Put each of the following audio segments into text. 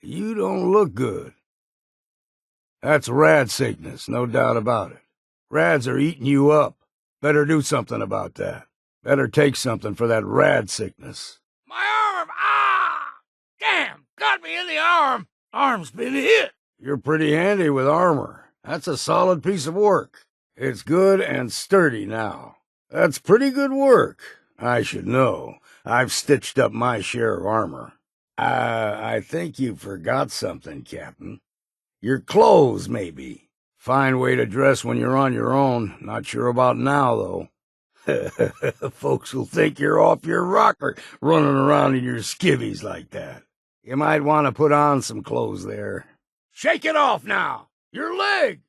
You don't look good. That's rad sickness, no doubt about it. Rads are eating you up. Better do something about that. Better take something for that rad sickness. My arm! Ah! Damn! Got me in the arm! Arm's been hit! You're pretty handy with armor. That's a solid piece of work. It's good and sturdy now. That's pretty good work. I should know. I've stitched up my share of armor. I think you forgot something, Captain. Your clothes, maybe. Fine way to dress when you're on your own. Not sure about now, though. Folks will think you're off your rocker running around in your skivvies like that. You might want to put on some clothes there. Shake it off now! Your leg!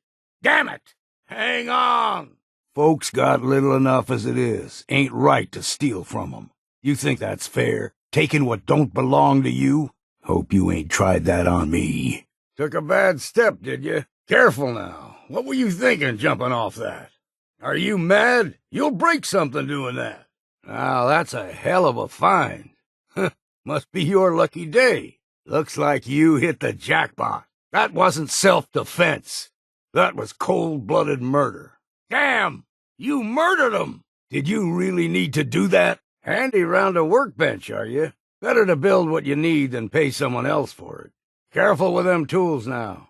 Damn it! Hang on! Folks got little enough as it is. Ain't right to steal from 'em. You think that's fair? Taking what don't belong to you? Hope you ain't tried that on me. Took a bad step, did you? Careful now. What were you thinking jumping off that? Are you mad? You'll break something doing that. Now, that's a hell of a find. Must be your lucky day. Looks like you hit the jackpot. That wasn't self-defense. That was cold-blooded murder. Damn! You murdered him! Did you really need to do that? Handy round a workbench, are you? Better to build what you need than pay someone else for it. Careful with them tools now.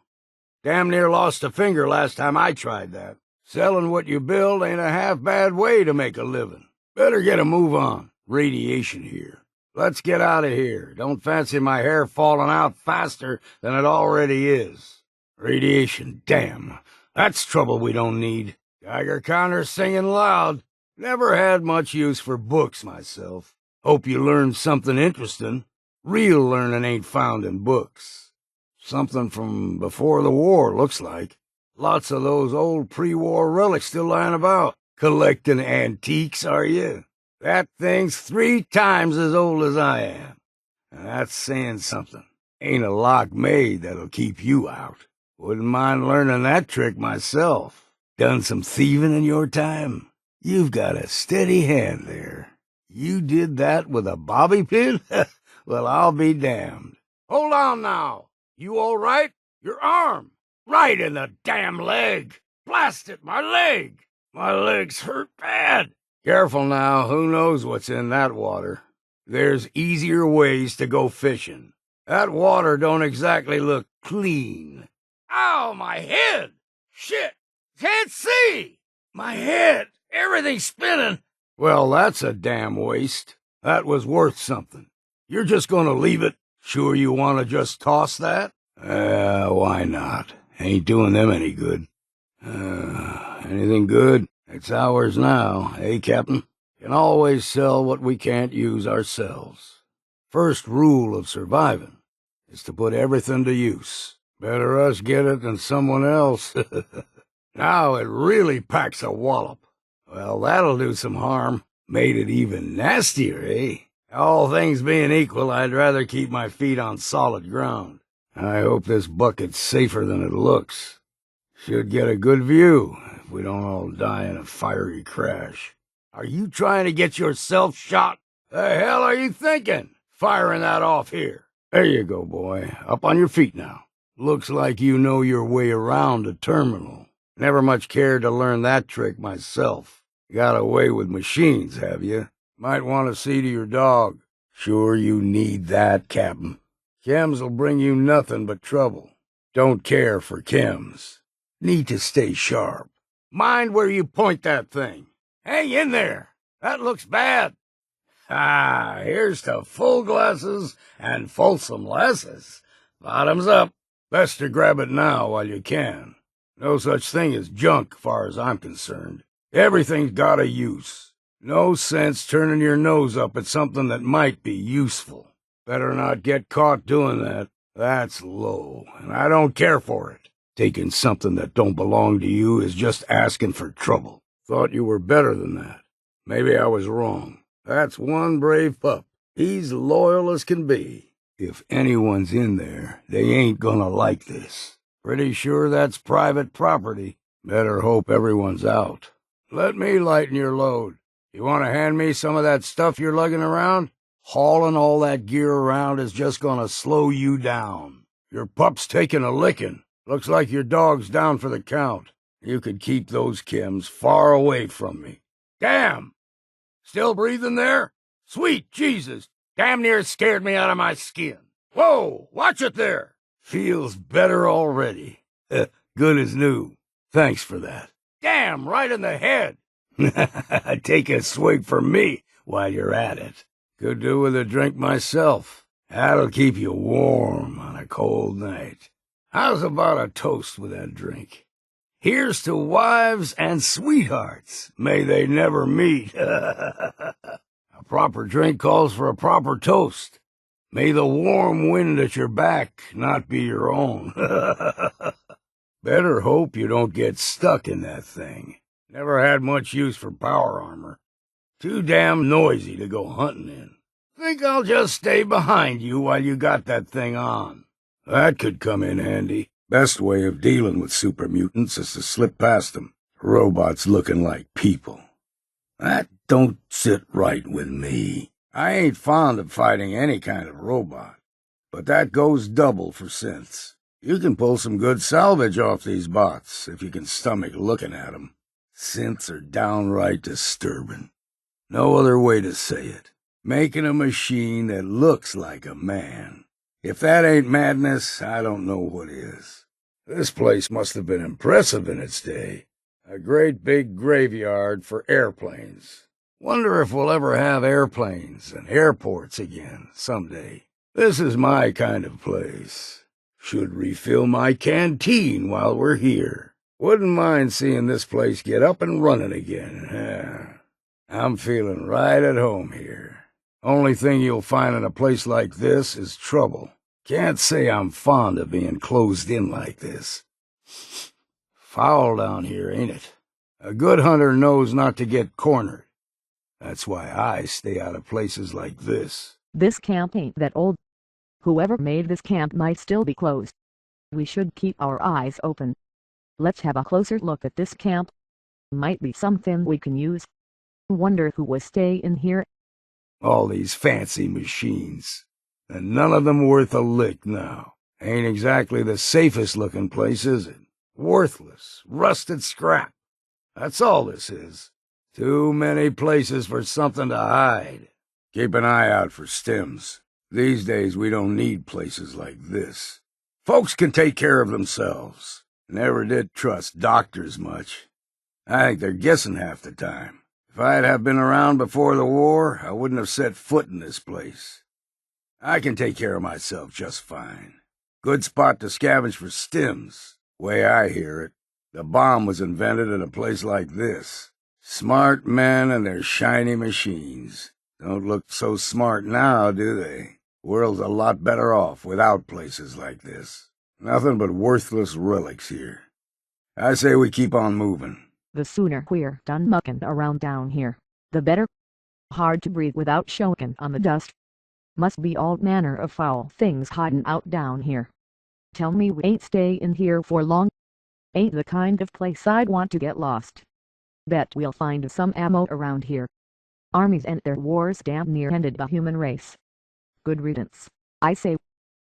Damn near lost a finger last time I tried that. Selling what you build ain't a half-bad way to make a living. Better get a move on. Radiation here. Let's get out of here. Don't fancy my hair falling out faster than it already is. Radiation, damn. That's trouble we don't need. Geiger counter singing loud. Never had much use for books myself. Hope you learned something interesting. Real learning ain't found in books. Something from before the war, looks like. Lots of those old pre-war relics still lying about. Collecting antiques, are you? That thing's 3 times as old as I am. And that's saying something. Ain't a lock made that'll keep you out. Wouldn't mind learning that trick myself. Done some thieving in your time? You've got a steady hand there. You did that with a bobby pin? Well, I'll be damned. Hold on now. You all right? Your arm. Right in the damn leg. Blast it, my leg. My legs hurt bad. Careful now. Who knows what's in that water? There's easier ways to go fishing. That water don't exactly look clean. Ow, my head. Shit. Can't see. My head. Everything's spinning. Well, that's a damn waste. That was worth something. You're just gonna leave it? Sure you want to just toss that? Why not? Ain't doing them any good. Anything good? It's ours now, eh, Captain? Can always sell what we can't use ourselves. First rule of surviving is to put everything to use. Better us get it than someone else. Now it really packs a wallop. Well, that'll do some harm. Made it even nastier, eh? All things being equal, I'd rather keep my feet on solid ground. I hope this bucket's safer than it looks. Should get a good view if we don't all die in a fiery crash. Are you trying to get yourself shot? The hell are you thinking? Firing that off here. There you go, boy. Up on your feet now. Looks like you know your way around a terminal. Never much cared to learn that trick myself. Got away with machines, have you? Might want to see to your dog. Sure you need that, Captain. Chems'll bring you nothing but trouble. Don't care for chems. Need to stay sharp. Mind where you point that thing. Hang in there. That looks bad. Ah, here's to full glasses and fulsome lasses. Bottoms up. Best to grab it now while you can. No such thing as junk, far as I'm concerned. Everything's got a use. No sense turning your nose up at something that might be useful. Better not get caught doing that. That's low, and I don't care for it. Taking something that don't belong to you is just asking for trouble. Thought you were better than that. Maybe I was wrong. That's one brave pup. He's loyal as can be. If anyone's in there, they ain't gonna like this. Pretty sure that's private property. Better hope everyone's out. Let me lighten your load. You want to hand me some of that stuff you're lugging around? Hauling all that gear around is just gonna slow you down. Your pup's taking a licking. Looks like your dog's down for the count. You could keep those chems far away from me. Damn! Still breathing there? Sweet Jesus! Damn near scared me out of my skin. Whoa! Watch it there! Feels better already. Good as new. Thanks for that. Damn, right in the head. Take a swig for me while you're at it. Could do with a drink myself. That'll keep you warm on a cold night. How's about a toast with that drink? Here's to wives and sweethearts. May they never meet. A proper drink calls for a proper toast. May the warm wind at your back not be your own. Better hope you don't get stuck in that thing. Never had much use for power armor. Too damn noisy to go hunting in. Think I'll just stay behind you while you got that thing on. That could come in handy. Best way of dealing with super mutants is to slip past them. Robots looking like people. That don't sit right with me. I ain't fond of fighting any kind of robot, but that goes double for synths. You can pull some good salvage off these bots if you can stomach looking at them. Synths are downright disturbing. No other way to say it. Making a machine that looks like a man. If that ain't madness, I don't know what is. This place must have been impressive in its day. A great big graveyard for airplanes. Wonder if we'll ever have airplanes and airports again someday. This is my kind of place. Should refill my canteen while we're here. Wouldn't mind seeing this place get up and running again. I'm feeling right at home here. Only thing you'll find in a place like this is trouble. Can't say I'm fond of being closed in like this. Foul down here, ain't it? A good hunter knows not to get cornered. That's why I stay out of places like this. This camp ain't that old. Whoever made this camp might still be closed. We should keep our eyes open. Let's have a closer look at this camp. Might be something we can use. Wonder who was staying here. All these fancy machines. And none of them worth a lick now. Ain't exactly the safest looking place, is it? Worthless, rusted scrap. That's all this is. Too many places for something to hide. Keep an eye out for stems. These days we don't need places like this. Folks can take care of themselves. Never did trust doctors much. I think they're guessing half the time. If I'd have been around before the war, I wouldn't have set foot in this place. I can take care of myself just fine. Good spot to scavenge for stems. Way I hear it, the bomb was invented in a place like this. Smart men and their shiny machines. Don't look so smart now, do they? World's a lot better off without places like this. Nothing but worthless relics here. I say we keep on moving. The sooner we're done mucking around down here, the better. Hard to breathe without choking on the dust. Must be all manner of foul things hiding out down here. Tell me we ain't staying here for long. Ain't the kind of place I'd want to get lost. Bet we'll find some ammo around here. Armies and their wars damn near ended the human race. Good riddance, I say.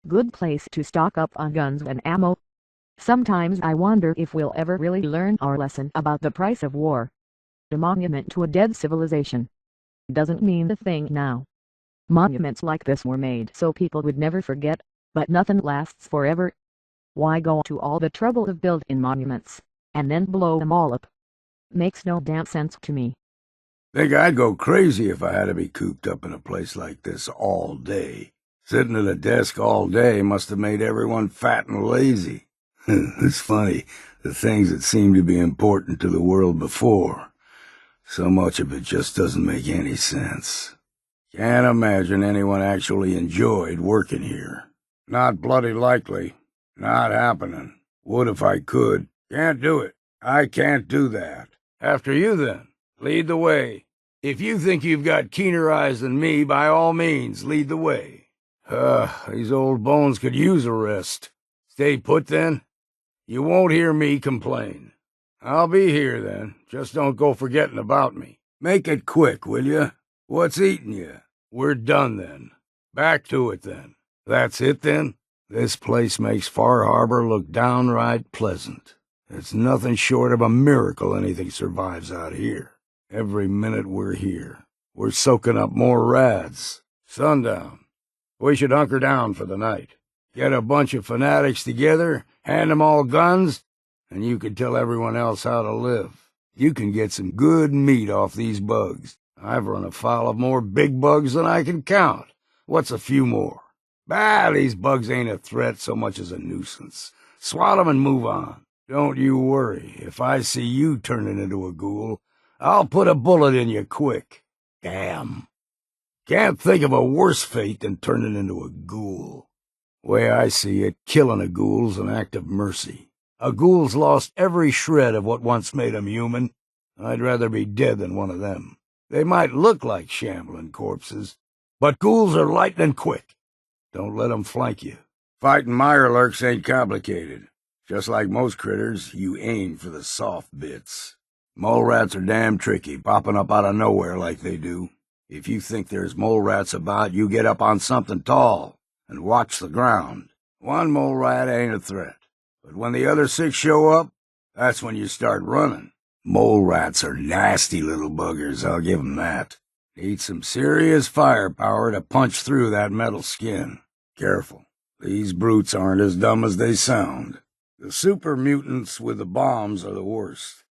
Good place to stock up on guns and ammo. Sometimes I wonder if we'll ever really learn our lesson about the price of war. A monument to a dead civilization doesn't mean a thing now. Monuments like this were made so people would never forget, but nothing lasts forever. Why go to all the trouble of building monuments, and then blow them all up? Makes no damn sense to me. Think I'd go crazy if I had to be cooped up in a place like this all day. Sitting at a desk all day must have made everyone fat and lazy. It's funny, the things that seemed to be important to the world before. So much of it just doesn't make any sense. Can't imagine anyone actually enjoyed working here. Not bloody likely. Not happening. Would if I could. Can't do it. I can't do that. After you, then. Lead the way. If you think you've got keener eyes than me, by all means, lead the way. These old bones could use a rest. Stay put, then. You won't hear me complain. I'll be here, then. Just don't go forgetting about me. Make it quick, will you? What's eating you? We're done, then. Back to it, then. That's it, then? This place makes Far Harbor look downright pleasant. It's nothing short of a miracle anything survives out here. Every minute we're here, we're soaking up more rads. Sundown. We should hunker down for the night. Get a bunch of fanatics together, hand them all guns, and you can tell everyone else how to live. You can get some good meat off these bugs. I've run afoul of more big bugs than I can count. What's a few more? Bah, these bugs ain't a threat so much as a nuisance. Swat 'em and move on. Don't you worry. If I see you turning into a ghoul, I'll put a bullet in you quick. Damn. Can't think of a worse fate than turning into a ghoul. Way I see it, killing a ghoul's an act of mercy. A ghoul's lost every shred of what once made 'em human. I'd rather be dead than one of them. They might look like shambling corpses, but ghouls are lightning quick. Don't let 'em flank you. Fighting mirelurks ain't complicated. Just like most critters, you aim for the soft bits. Mole rats are damn tricky, popping up out of nowhere like they do. If you think there's mole rats about, you get up on something tall and watch the ground. One mole rat ain't a threat, but when the other 6 show up, that's when you start running. Mole rats are nasty little buggers, I'll give 'em that. Need some serious firepower to punch through that metal skin. Careful, these brutes aren't as dumb as they sound. The super mutants with the bombs are the worst.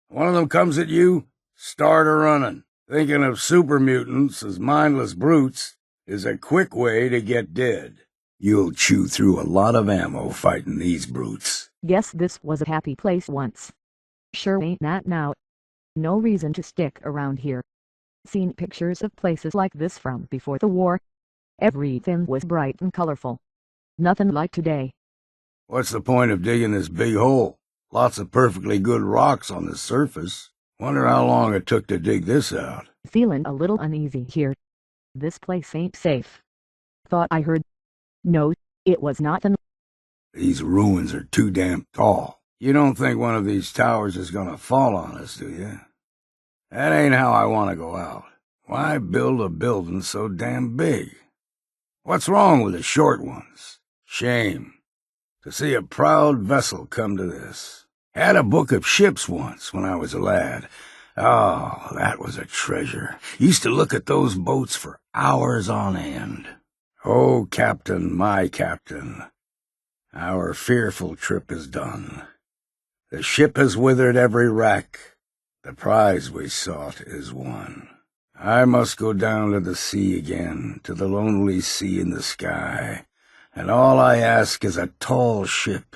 One of them comes at you, start a-running. Thinking of super mutants as mindless brutes is a quick way to get dead. You'll chew through a lot of ammo fighting these brutes. Guess this was a happy place once. Sure ain't that now. No reason to stick around here. Seen pictures of places like this from before the war. Everything was bright and colorful. Nothing like today. What's the point of digging this big hole? Lots of perfectly good rocks on the surface. Wonder how long it took to dig this out. Feeling a little uneasy here. This place ain't safe. Thought I heard. No, it was nothing. These ruins are too damn tall. You don't think one of these towers is gonna fall on us, do you? That ain't how I want to go out. Why build a building so damn big? What's wrong with the short ones? Shame. To see a proud vessel come to this. Had a book of ships once when I was a lad. Oh, that was a treasure. Used to look at those boats for hours on end. Oh, Captain, my Captain, our fearful trip is done. The ship has withered every wreck. The prize we sought is won. I must go down to the sea again, to the lonely sea in the sky, and all I ask is a tall ship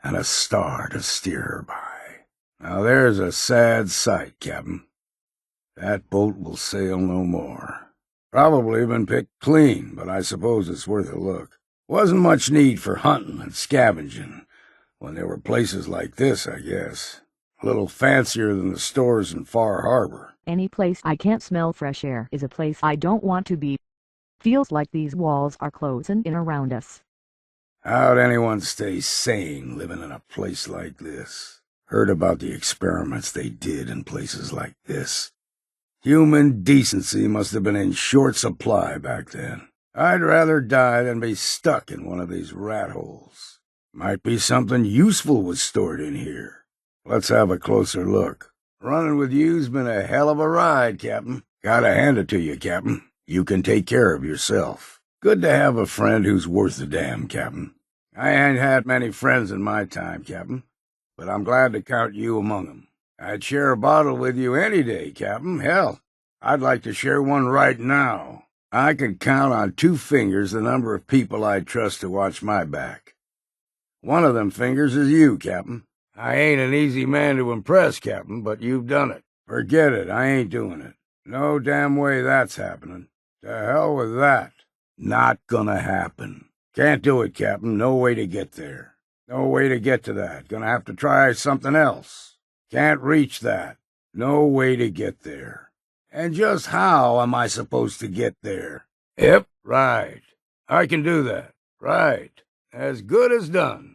and a star to steer her by. Now there's a sad sight, Captain. That boat will sail no more. Probably been picked clean, but I suppose it's worth a look. Wasn't much need for hunting and scavenging when there were places like this, I guess. A little fancier than the stores in Far Harbor. Any place I can't smell fresh air is a place I don't want to be. Feels like these walls are closing in around us. How'd anyone stay sane living in a place like this? Heard about the experiments they did in places like this. Human decency must have been in short supply back then. I'd rather die than be stuck in one of these rat holes. Might be something useful was stored in here. Let's have a closer look. Running with you's been a hell of a ride, Captain. Gotta hand it to you, Captain. You can take care of yourself. Good to have a friend who's worth a damn, Captain. I ain't had many friends in my time, Captain, but I'm glad to count you among 'em. I'd share a bottle with you any day, Captain. Hell, I'd like to share one right now. I could count on 2 fingers the number of people I'd trust to watch my back. One of them fingers is you, Captain. I ain't an easy man to impress, Captain, but you've done it. Forget it, I ain't doing it. No damn way that's happening. To hell with that. Not gonna happen. Can't do it, Captain. No way to get there. No way to get to that. Gonna have to try something else. Can't reach that. No way to get there. And just how am I supposed to get there? Yep, right. I can do that. Right. As good as done.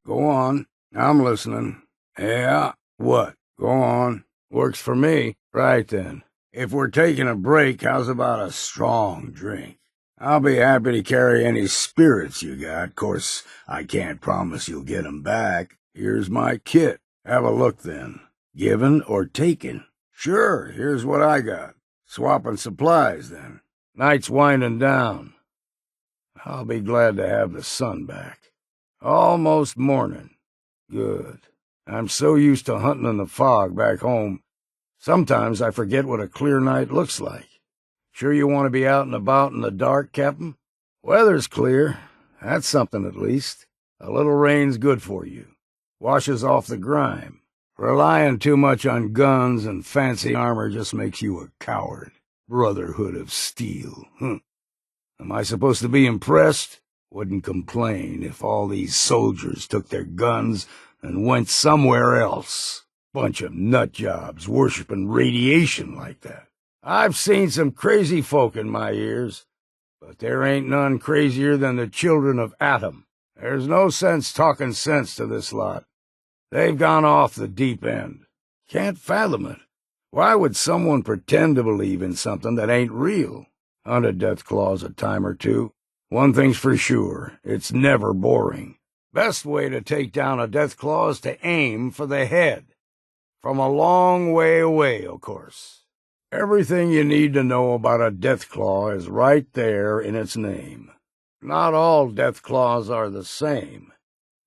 Go on. I'm listening. Yeah? What? Go on. Works for me. Right then. If we're taking a break, how's about a strong drink? I'll be happy to carry any spirits you got. Course, I can't promise you'll get 'em back. Here's my kit. Have a look then. Given or taken? Sure, here's what I got. Swapping supplies then. Night's winding down. I'll be glad to have the sun back. Almost morning. Good. I'm so used to hunting in the fog back home, sometimes I forget what a clear night looks like. Sure you want to be out and about in the dark, Captain? Weather's clear. That's something at least. A little rain's good for you. Washes off the grime. Relying too much on guns and fancy armor just makes you a coward. Brotherhood of Steel. Am I supposed to be impressed? Wouldn't complain if all these soldiers took their guns and went somewhere else. Bunch of nutjobs worshiping radiation like that. I've seen some crazy folk in my years, but there ain't none crazier than the children of Atom. There's no sense talking sense to this lot. They've gone off the deep end. Can't fathom it. Why would someone pretend to believe in something that ain't real? Hunted Deathclaws a time or two. One thing's for sure, it's never boring. Best way to take down a Deathclaw is to aim for the head. From a long way away, of course. Everything you need to know about a Deathclaw is right there in its name. Not all Deathclaws are the same.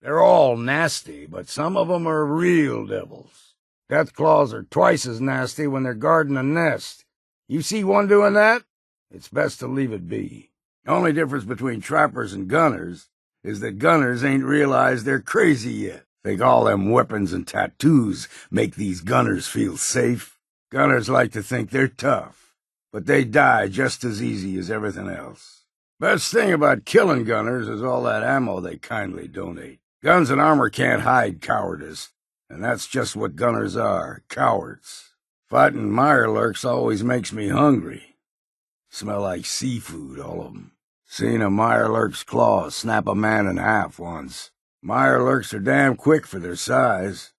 They're all nasty, but some of 'em are real devils. Deathclaws are twice as nasty when they're guarding a nest. You see one doing that? It's best to leave it be. The only difference between trappers and gunners is that gunners ain't realized they're crazy yet. Think all them weapons and tattoos make these gunners feel safe. Gunners like to think they're tough, but they die just as easy as everything else. Best thing about killing gunners is all that ammo they kindly donate. Guns and armor can't hide cowardice, and that's just what gunners are, cowards. Fighting mirelurks always makes me hungry. Smell like seafood, all of 'em. Seen a mirelurk's claws snap a man in half once. Mirelurks are damn quick for their size.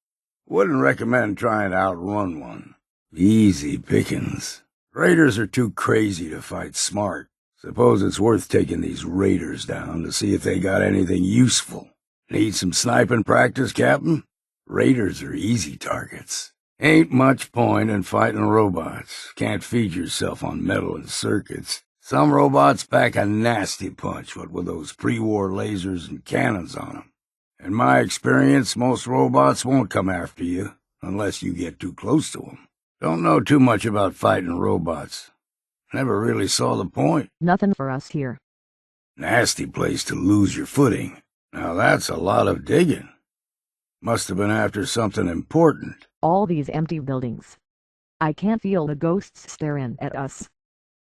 Wouldn't recommend trying to outrun one. Easy pickings. Raiders are too crazy to fight smart. Suppose it's worth taking these raiders down to see if they got anything useful. Need some sniping practice, Captain? Raiders are easy targets. Ain't much point in fighting robots. Can't feed yourself on metal and circuits. Some robots pack a nasty punch, what with those pre-war lasers and cannons on 'em. In my experience, most robots won't come after you, unless you get too close to 'em. Don't know too much about fighting robots. Never really saw the point. Nothing for us here. Nasty place to lose your footing. Now that's a lot of digging. Must have been after something important. All these empty buildings. I can't feel the ghosts staring at us.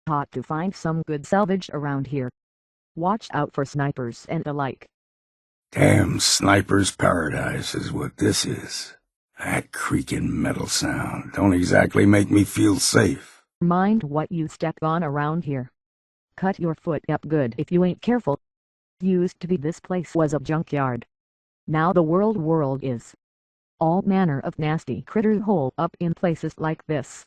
Hot to find some good salvage around here. Watch out for snipers and the like. Damn sniper's paradise is what this is. That creaking metal sound don't exactly make me feel safe. Mind what you step on around here. Cut your foot up good if you ain't careful. Used to be this place was a junkyard. Now the world is. All manner of nasty critters hole up in places like this.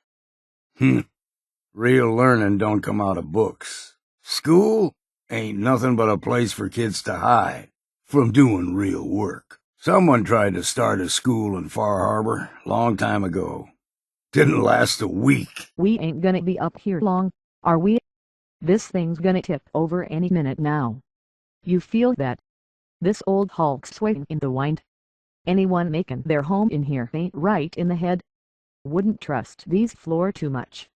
Real learning don't come out of books. School ain't nothing but a place for kids to hide from doing real work. Someone tried to start a school in Far Harbor long time ago. Didn't last a week. We ain't gonna be up here long, are we? This thing's gonna tip over any minute now. You feel that? This old hulk's swaying in the wind. Anyone making their home in here ain't right in the head. Wouldn't trust these floor too much.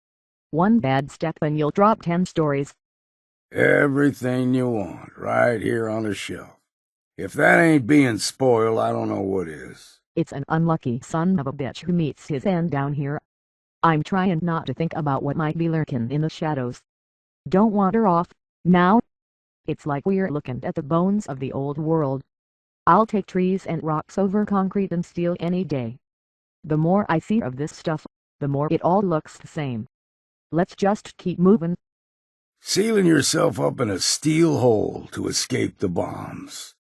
One bad step and you'll drop 10 stories. Everything you want, right here on the shelf. If that ain't being spoiled, I don't know what is. It's an unlucky son of a bitch who meets his end down here. I'm trying not to think about what might be lurking in the shadows. Don't wander off, now. It's like we're looking at the bones of the old world. I'll take trees and rocks over concrete and steel any day. The more I see of this stuff, the more it all looks the same. Let's just keep moving. Sealing yourself up in a steel hole to escape the bombs.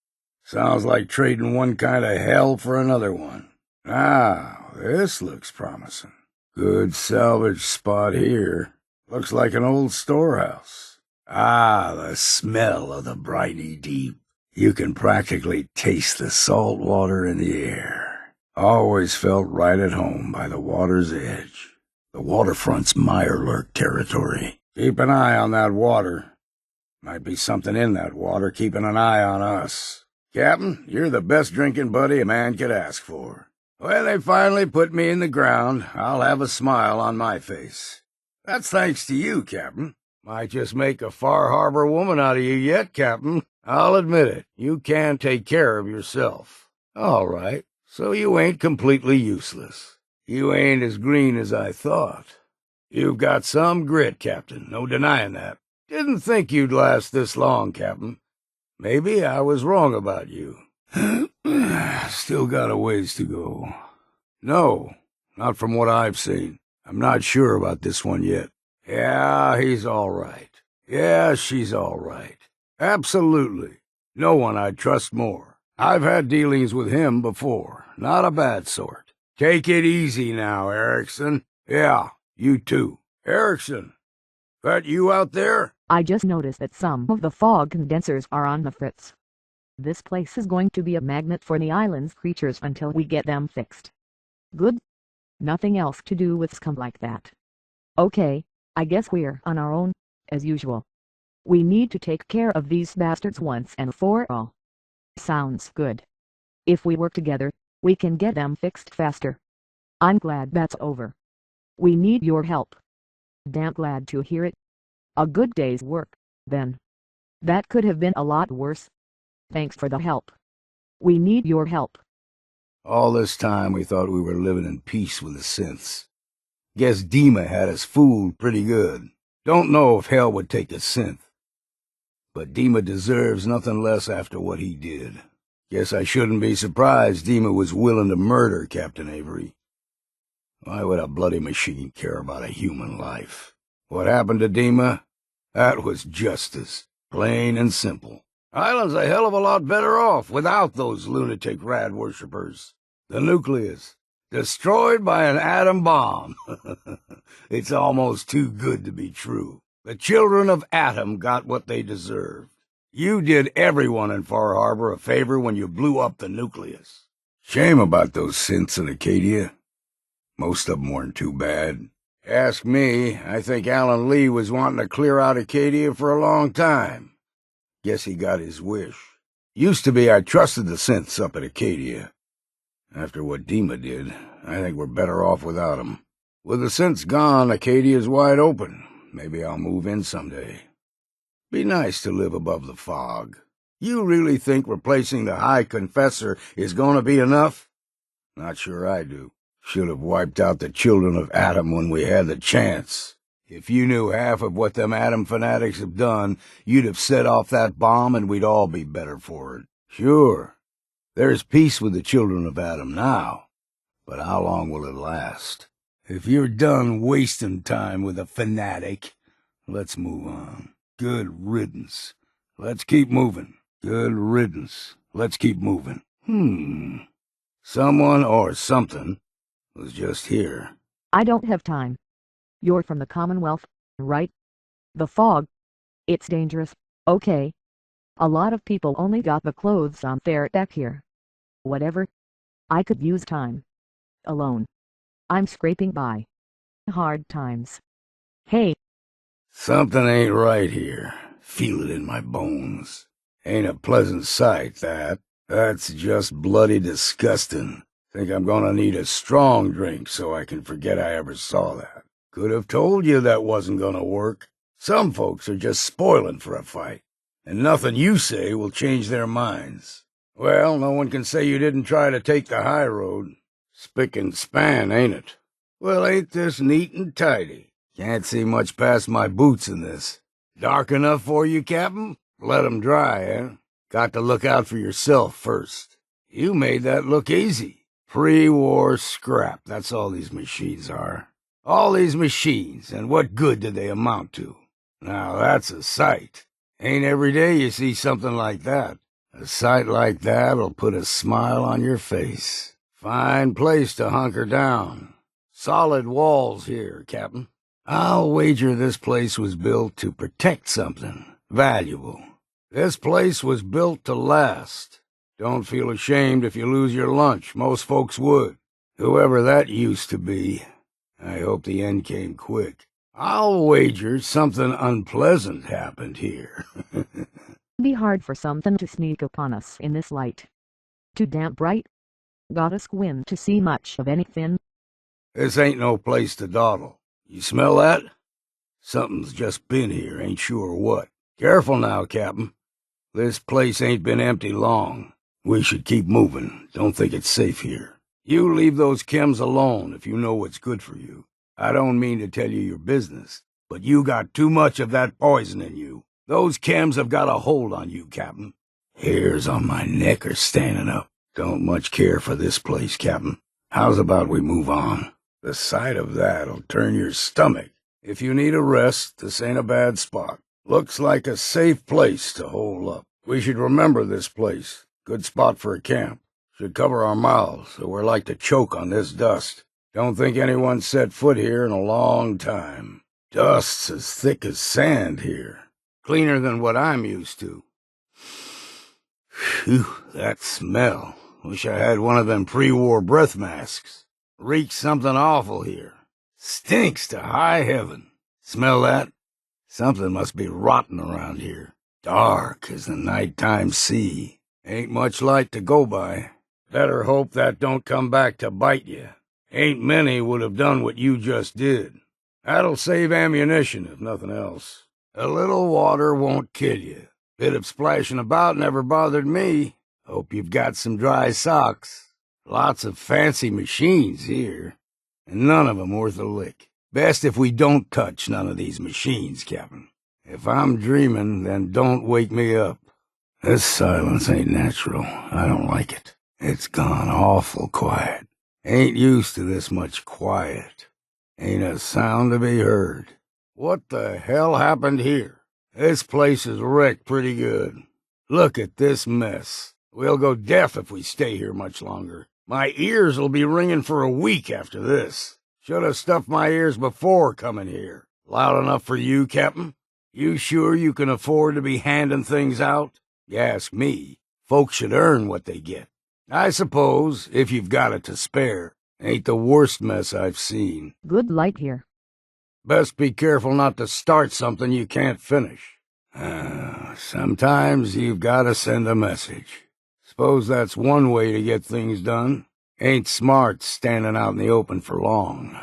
Sounds like trading one kind of hell for another one. Now, this looks promising. Good salvage spot here. Looks like an old storehouse. Ah, the smell of the briny deep. You can practically taste the salt water in the air. Always felt right at home by the water's edge. The waterfront's mirelurk territory. Keep an eye on that water. Might be something in that water keeping an eye on us. Captain, you're the best drinking buddy a man could ask for. When they finally put me in the ground, I'll have a smile on my face. That's thanks to you, Captain. Might just make a Far Harbor woman out of you yet, Captain. I'll admit it, you can take care of yourself. All right, so you ain't completely useless. You ain't as green as I thought. You've got some grit, Captain, no denying that. Didn't think you'd last this long, Captain. Maybe I was wrong about you. Still got a ways to go. No, not from what I've seen. I'm not sure about this one yet. Yeah, he's all right. Yeah, she's all right. Absolutely. No one I'd trust more. I've had dealings with him before. Not a bad sort. Take it easy now, Erickson. Yeah, you too. Erickson, that you out there? I just noticed that some of the fog condensers are on the fritz. This place is going to be a magnet for the island's creatures until we get them fixed. Good. Nothing else to do with scum like that. Okay, I guess we're on our own, as usual. We need to take care of these bastards once and for all. Sounds good. If we work together, we can get them fixed faster. I'm glad that's over. We need your help. Damn glad to hear it. A good day's work, then. That could have been a lot worse. Thanks for the help. We need your help. All this time we thought we were living in peace with the synths. Guess Dima had us fooled pretty good. Don't know if hell would take a synth. But Dima deserves nothing less after what he did. Guess I shouldn't be surprised Dima was willing to murder Captain Avery. Why would a bloody machine care about a human life? What happened to Dima? That was justice, plain and simple. Island's a hell of a lot better off without those lunatic rad worshippers. The nucleus, destroyed by an atom bomb. It's almost too good to be true. The children of Atom got what they deserved. You did everyone in Far Harbor a favor when you blew up the nucleus. Shame about those synths in Acadia. Most of them weren't too bad. Ask me, I think Alan Lee was wanting to clear out Acadia for a long time. Guess he got his wish. Used to be I trusted the synths up at Acadia. After what Dima did, I think we're better off without 'em. With the synths gone, Acadia's wide open. Maybe I'll move in someday. Be nice to live above the fog. You really think replacing the High Confessor is going to be enough? Not sure I do. Should have wiped out the children of Atom when we had the chance. If you knew half of what them Atom fanatics have done, you'd have set off that bomb and we'd all be better for it. Sure, there's peace with the children of Atom now, but how long will it last? If you're done wasting time with a fanatic, let's move on. Good riddance. Let's keep moving. Good riddance. Let's keep moving. Someone or something was just here. I don't have time. You're from the Commonwealth, right? The fog. It's dangerous, okay. A lot of people only got the clothes on their deck here. Whatever. I could use time. Alone. I'm scraping by. Hard times. Hey. Something ain't right here. Feel it in my bones. Ain't a pleasant sight, that. That's just bloody disgusting. Think I'm gonna need a strong drink so I can forget I ever saw that. Could have told you that wasn't gonna work. Some folks are just spoiling for a fight, and nothing you say will change their minds. Well, no one can say you didn't try to take the high road. Spick and span, ain't it? Well, ain't this neat and tidy? Can't see much past my boots in this. Dark enough for you, Captain? Let 'em dry, eh? Got to look out for yourself first. You made that look easy. Pre-war scrap, that's all these machines are. All these machines, and what good do they amount to? Now that's a sight. Ain't every day you see something like that. A sight like that'll put a smile on your face. Fine place to hunker down. Solid walls here, Captain. I'll wager this place was built to protect something valuable. This place was built to last. Don't feel ashamed if you lose your lunch. Most folks would. Whoever that used to be. I hope the end came quick. I'll wager something unpleasant happened here. Be hard for something to sneak upon us in this light. Too damn bright. Gotta squint to see much of anything. This ain't no place to dawdle. You smell that? Something's just been here, ain't sure what. Careful now, Captain. This place ain't been empty long. We should keep moving. Don't think it's safe here. You leave those chems alone if you know what's good for you. I don't mean to tell you your business, but you got too much of that poison in you. Those chems have got a hold on you, Captain. Hairs on my neck are standing up. Don't much care for this place, Captain. How's about we move on? The sight of that'll turn your stomach. If you need a rest, this ain't a bad spot. Looks like a safe place to hole up. We should remember this place. Good spot for a camp. Should cover our mouths, so we're like to choke on this dust. Don't think anyone's set foot here in a long time. Dust's as thick as sand here. Cleaner than what I'm used to. Phew, that smell. Wish I had one of them pre-war breath masks. Reeks something awful here. Stinks to high heaven. Smell that? Something must be rotten around here. Dark as the nighttime sea. Ain't much light to go by. Better hope that don't come back to bite you. Ain't many would have done what you just did. That'll save ammunition, if nothing else. A little water won't kill you. Bit of splashing about never bothered me. Hope you've got some dry socks. Lots of fancy machines here, and none of 'em worth a lick. Best if we don't touch none of these machines, Captain. If I'm dreaming, then don't wake me up. This silence ain't natural. I don't like it. It's gone awful quiet. Ain't used to this much quiet. Ain't a sound to be heard. What the hell happened here? This place is wrecked pretty good. Look at this mess. We'll go deaf if we stay here much longer. My ears'll be ringing for a week after this. Should have stuffed my ears before coming here. Loud enough for you, Captain? You sure you can afford to be handing things out? You ask me. Folks should earn what they get. I suppose, if you've got it to spare, ain't the worst mess I've seen. Good light here. Best be careful not to start something you can't finish. Sometimes you've got to send a message. Suppose that's one way to get things done. Ain't smart standing out in the open for long.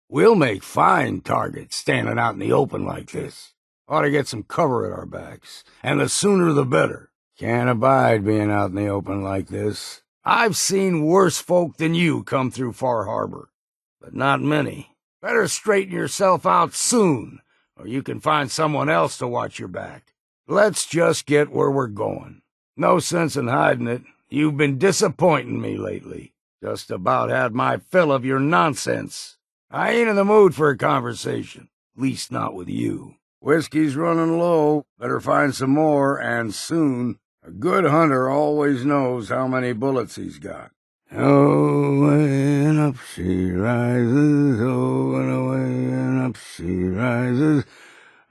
We'll make fine targets standing out in the open like this. Ought to get some cover at our backs, and the sooner the better. Can't abide being out in the open like this. I've seen worse folk than you come through Far Harbor, but not many. Better straighten yourself out soon, or you can find someone else to watch your back. Let's just get where we're going. No sense in hiding it. You've been disappointing me lately. Just about had my fill of your nonsense. I ain't in the mood for a conversation, least not with you. Whiskey's running low. Better find some more, and soon. A good hunter always knows how many bullets he's got. Oh, and up she rises, oh, and away and up she rises.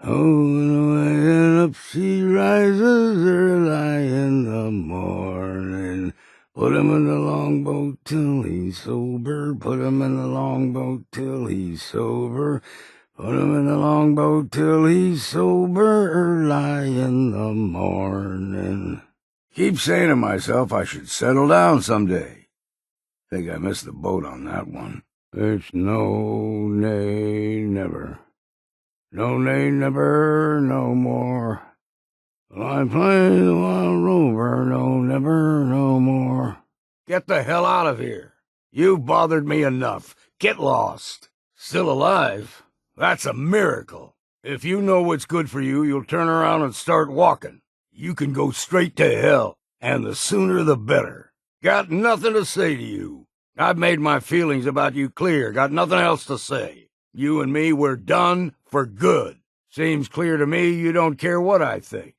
Oh, and away and up she rises early in the morning. Put him in the longboat till he's sober. Put him in the longboat till he's sober. Put him in the longboat till he's sober early in the morning. Keep saying to myself I should settle down someday. Think I missed the boat on that one. It's no, nay, never. No, nay, never, no more. Will I play the wild rover? No, never, no more. Get the hell out of here. You've bothered me enough. Get lost. Still alive? That's a miracle. If you know what's good for you, you'll turn around and start walking. You can go straight to hell, and the sooner the better. Got nothing to say to you. I've made my feelings about you clear. Got nothing else to say. You and me, we're done for good. Seems clear to me you don't care what I think.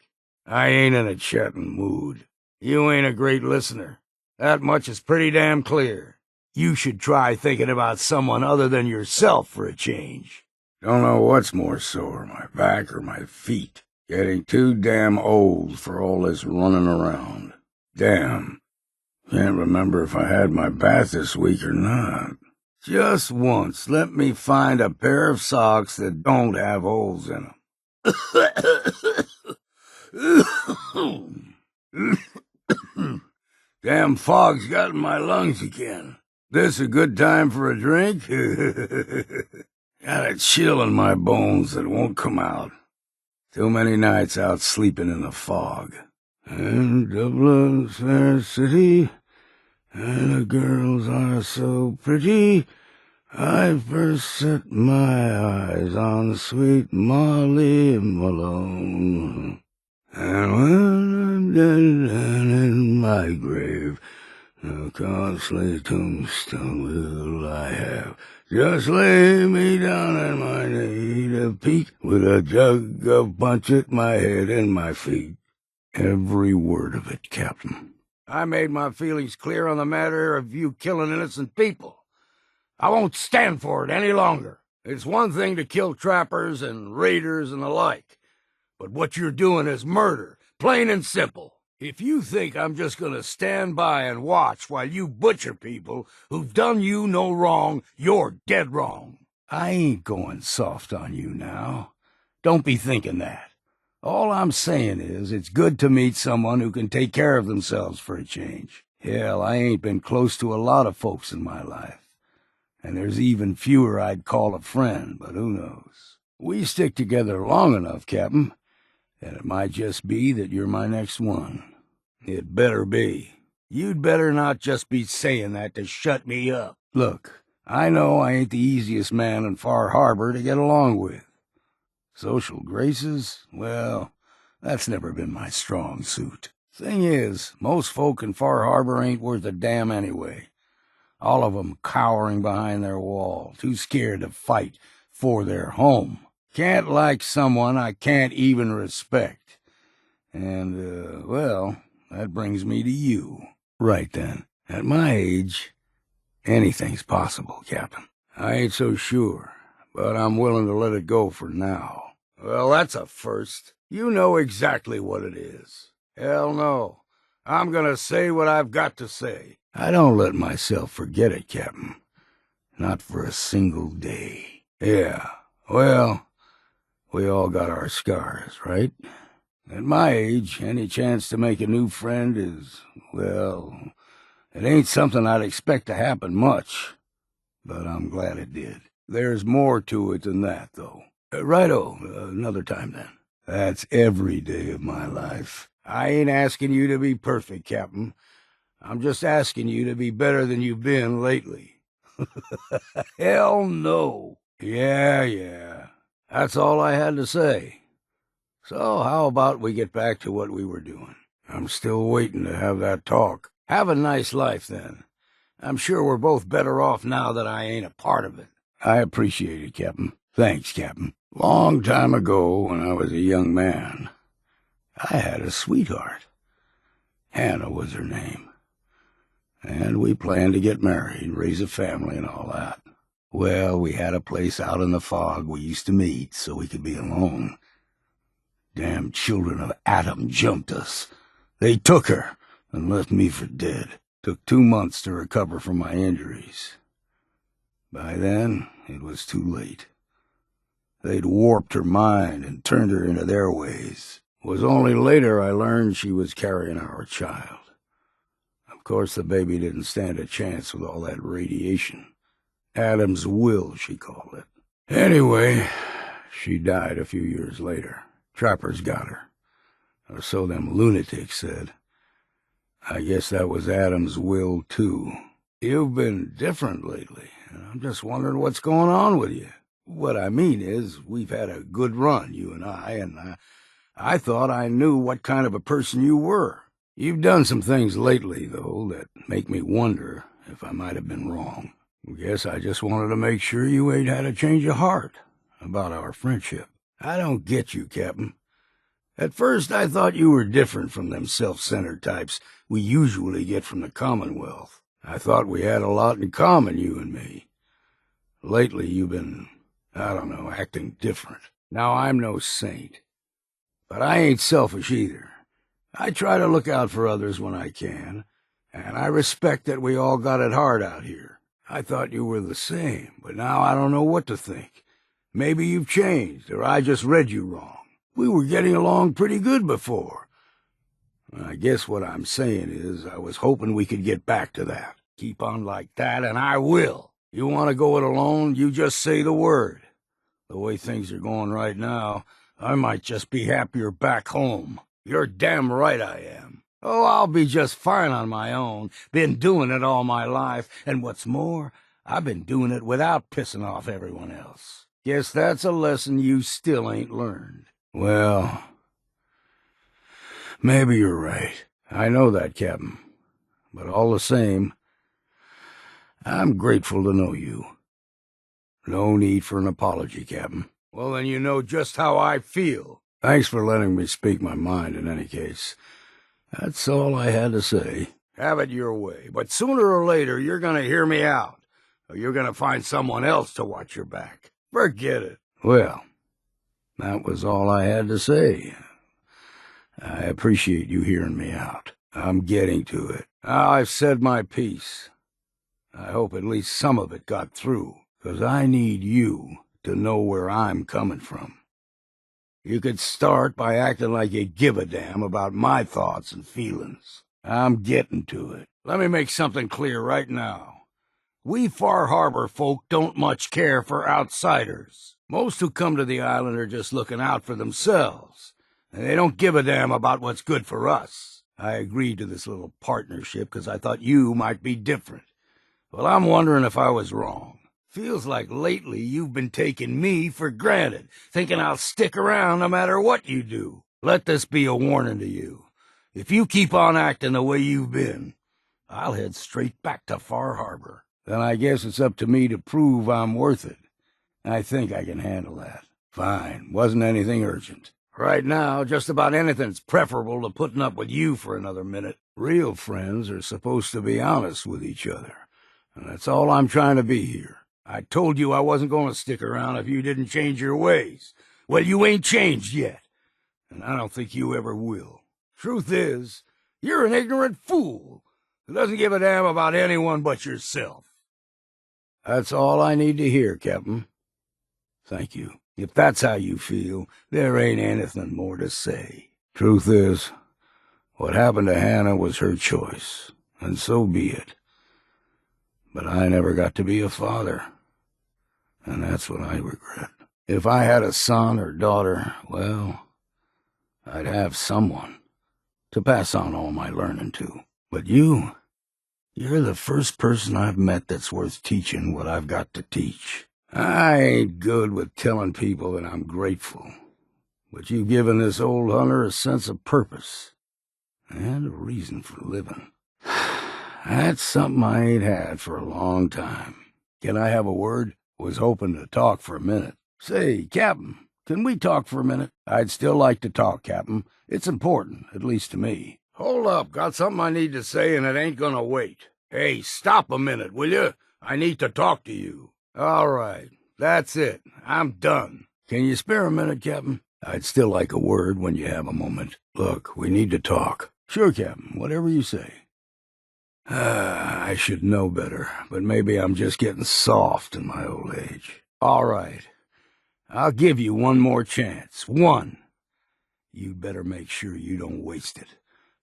I ain't in a chatting mood. You ain't a great listener. That much is pretty damn clear. You should try thinking about someone other than yourself for a change. Don't know what's more sore, my back or my feet. Getting too damn old for all this running around. Damn. Can't remember if I had my bath this week or not. Just once, let me find a pair of socks that don't have holes in them. Damn fog's got in my lungs again. This a good time for a drink? Got a chill in my bones that won't come out. Too many nights out sleeping in the fog. And Dublin's fair city, and the girls are so pretty. I first set my eyes on sweet Molly Malone. And when I'm dead and in my grave, no costly tombstone will I have. Just lay me down in my native peak, with a jug of punch at my head and my feet. Every word of it, Captain. I made my feelings clear on the matter of you killing innocent people. I won't stand for it any longer. It's one thing to kill trappers and raiders and the like, but what you're doing is murder, plain and simple. If you think I'm just gonna stand by and watch while you butcher people who've done you no wrong, you're dead wrong. I ain't going soft on you now. Don't be thinking that. All I'm saying is it's good to meet someone who can take care of themselves for a change. Hell, I ain't been close to a lot of folks in my life, and there's even fewer I'd call a friend, but who knows? We stick together long enough, Captain, and it might just be that you're my next one. It better be. You'd better not just be saying that to shut me up. Look, I know I ain't the easiest man in Far Harbor to get along with. Social graces? Well, that's never been my strong suit. Thing is, most folk in Far Harbor ain't worth a damn anyway. All of 'em cowering behind their wall, too scared to fight for their home. Can't like someone I can't even respect. And, well, that brings me to you. Right then, at my age, anything's possible, Captain. I ain't so sure, but I'm willing to let it go for now. Well, that's a first. You know exactly what it is. Hell no. I'm gonna say what I've got to say. I don't let myself forget it, Captain. Not for a single day. Yeah, well, we all got our scars, right? At my age, any chance to make a new friend is, well, it ain't something I'd expect to happen much, but I'm glad it did. There's more to it than that, though. Righto, another time then. That's every day of my life. I ain't asking you to be perfect, Captain. I'm just asking you to be better than you've been lately. Hell no. Yeah. That's all I had to say. So how about we get back to what we were doing? I'm still waiting to have that talk. Have a nice life, then. I'm sure we're both better off now that I ain't a part of it. I appreciate it, Captain. Thanks, Captain. Long time ago, when I was a young man, I had a sweetheart. Hannah was her name. And we planned to get married, raise a family and all that. Well, we had a place out in the fog we used to meet so we could be alone. Damn children of Adam jumped us. They took her and left me for dead. Took 2 months to recover from my injuries. By then, it was too late. They'd warped her mind and turned her into their ways. It was only later I learned she was carrying our child. Of course, the baby didn't stand a chance with all that radiation. Adam's will, she called it. Anyway, she died a few years later. Trappers got her. Or so them lunatics said. I guess that was Adam's will, too. You've been different lately, and I'm just wondering what's going on with you. What I mean is, we've had a good run, you and I thought I knew what kind of a person you were. You've done some things lately, though, that make me wonder if I might have been wrong. Guess I just wanted to make sure you ain't had a change of heart about our friendship. I don't get you, Captain. At first, I thought you were different from them self-centered types we usually get from the Commonwealth. I thought we had a lot in common, you and me. Lately, you've been I don't know, acting different. Now, I'm no saint, but I ain't selfish either. I try to look out for others when I can, and I respect that we all got it hard out here. I thought you were the same, but now I don't know what to think. Maybe you've changed, or I just read you wrong. We were getting along pretty good before. I guess what I'm saying is I was hoping we could get back to that. Keep on like that, and I will. You want to go it alone, you just say the word. The way things are going right now, I might just be happier back home. You're damn right I am. Oh, I'll be just fine on my own. Been doing it all my life, and what's more, I've been doing it without pissing off everyone else. Guess that's a lesson you still ain't learned. Well, maybe you're right. I know that, Captain. But all the same, I'm grateful to know you. No need for an apology, Captain. Well, then you know just how I feel. Thanks for letting me speak my mind in any case. That's all I had to say. Have it your way, but sooner or later you're gonna hear me out, or you're gonna find someone else to watch your back. Forget it. Well, that was all I had to say. I appreciate you hearing me out. I'm getting to it. Now I've said my piece. I hope at least some of it got through, 'cause I need you to know where I'm coming from. You could start by acting like you give a damn about my thoughts and feelings. I'm getting to it. Let me make something clear right now. We Far Harbor folk don't much care for outsiders. Most who come to the island are just looking out for themselves, and they don't give a damn about what's good for us. I agreed to this little partnership because I thought you might be different. Well, I'm wondering if I was wrong. Feels like lately you've been taking me for granted, thinking I'll stick around no matter what you do. Let this be a warning to you. If you keep on acting the way you've been, I'll head straight back to Far Harbor. Then I guess it's up to me to prove I'm worth it. I think I can handle that. Fine, wasn't anything urgent. Right now, just about anything's preferable to putting up with you for another minute. Real friends are supposed to be honest with each other, and that's all I'm trying to be here. I told you I wasn't going to stick around if you didn't change your ways. Well, you ain't changed yet, and I don't think you ever will. Truth is, you're an ignorant fool who doesn't give a damn about anyone but yourself. That's all I need to hear, Captain. Thank you. If that's how you feel, there ain't anything more to say. Truth is, what happened to Hannah was her choice, and so be it. But I never got to be a father, and that's what I regret. If I had a son or daughter, well, I'd have someone to pass on all my learning to. But you're the first person I've met that's worth teaching what I've got to teach. I ain't good with telling people that I'm grateful, but you've given this old hunter a sense of purpose and a reason for living. That's something I ain't had for a long time. Can I have a word? Was hoping to talk for a minute. Say, Captain, can we talk for a minute? I'd still like to talk, Captain. It's important, at least to me. Hold up, got something I need to say and it ain't gonna wait. Hey, stop a minute, will you? I need to talk to you. All right, that's it. I'm done. Can you spare a minute, Captain? I'd still like a word when you have a moment. Look, we need to talk. Sure, Captain, whatever you say. I should know better, but maybe I'm just getting soft in my old age. All right, I'll give you one more chance. One. You'd better make sure you don't waste it,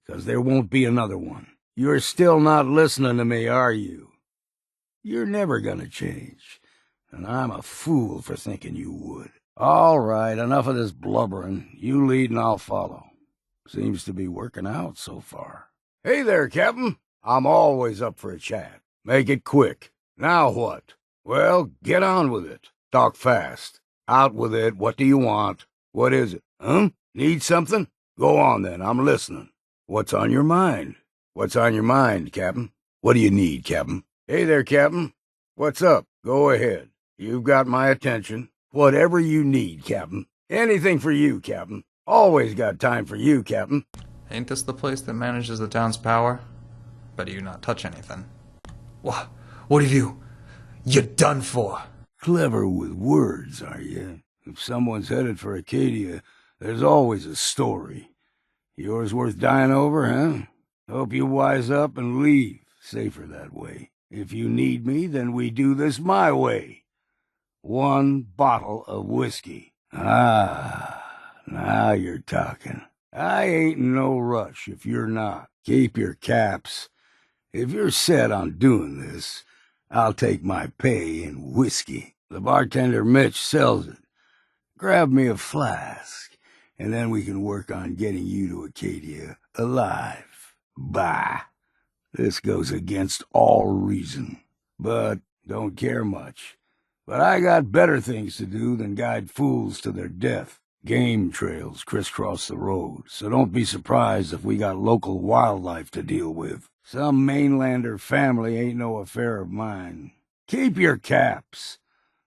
'cause there won't be another one. You're still not listening to me, are you? You're never gonna change, and I'm a fool for thinking you would. All right, enough of this blubbering. You lead and I'll follow. Seems to be working out so far. Hey there, Captain. I'm always up for a chat. Make it quick. Now what? Well, get on with it. Talk fast. Out with it. What do you want? What is it? Huh? Need something? Go on then. I'm listening. What's on your mind? What's on your mind, Captain? What do you need, Captain? Hey there, Captain. What's up? Go ahead. You've got my attention. Whatever you need, Captain. Anything for you, Captain. Always got time for you, Captain. Ain't this the place that manages the town's power? Better you not touch anything. What have you? You're done for. Clever with words, are you? If someone's headed for Acadia, there's always a story. Yours worth dying over, huh? Hope you wise up and leave. Safer that way. If you need me, then we do this my way. 1 bottle of whiskey. Ah, now you're talking. I ain't in no rush if you're not. Keep your caps. If you're set on doing this, I'll take my pay in whiskey. The bartender Mitch sells it. Grab me a flask, and then we can work on getting you to Acadia alive. Bah! This goes against all reason. But don't care much. But I got better things to do than guide fools to their death. Game trails crisscross the road, so don't be surprised if we got local wildlife to deal with. Some mainlander family ain't no affair of mine. Keep your caps.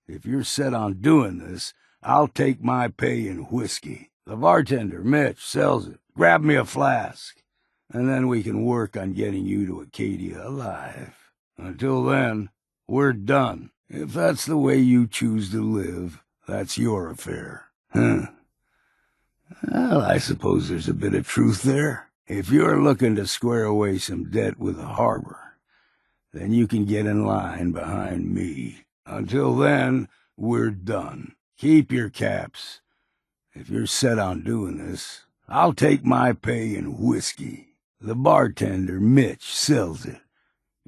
If you're set on doing this, I'll take my pay in whiskey. The bartender, Mitch, sells it. Grab me a flask, and then we can work on getting you to Acadia alive. Until then, we're done. If that's the way you choose to live, that's your affair. Huh? Well, I suppose there's a bit of truth there. If you're looking to square away some debt with the harbor, then you can get in line behind me. Until then, we're done. Keep your caps. If you're set on doing this, I'll take my pay in whiskey. The bartender, Mitch, sells it.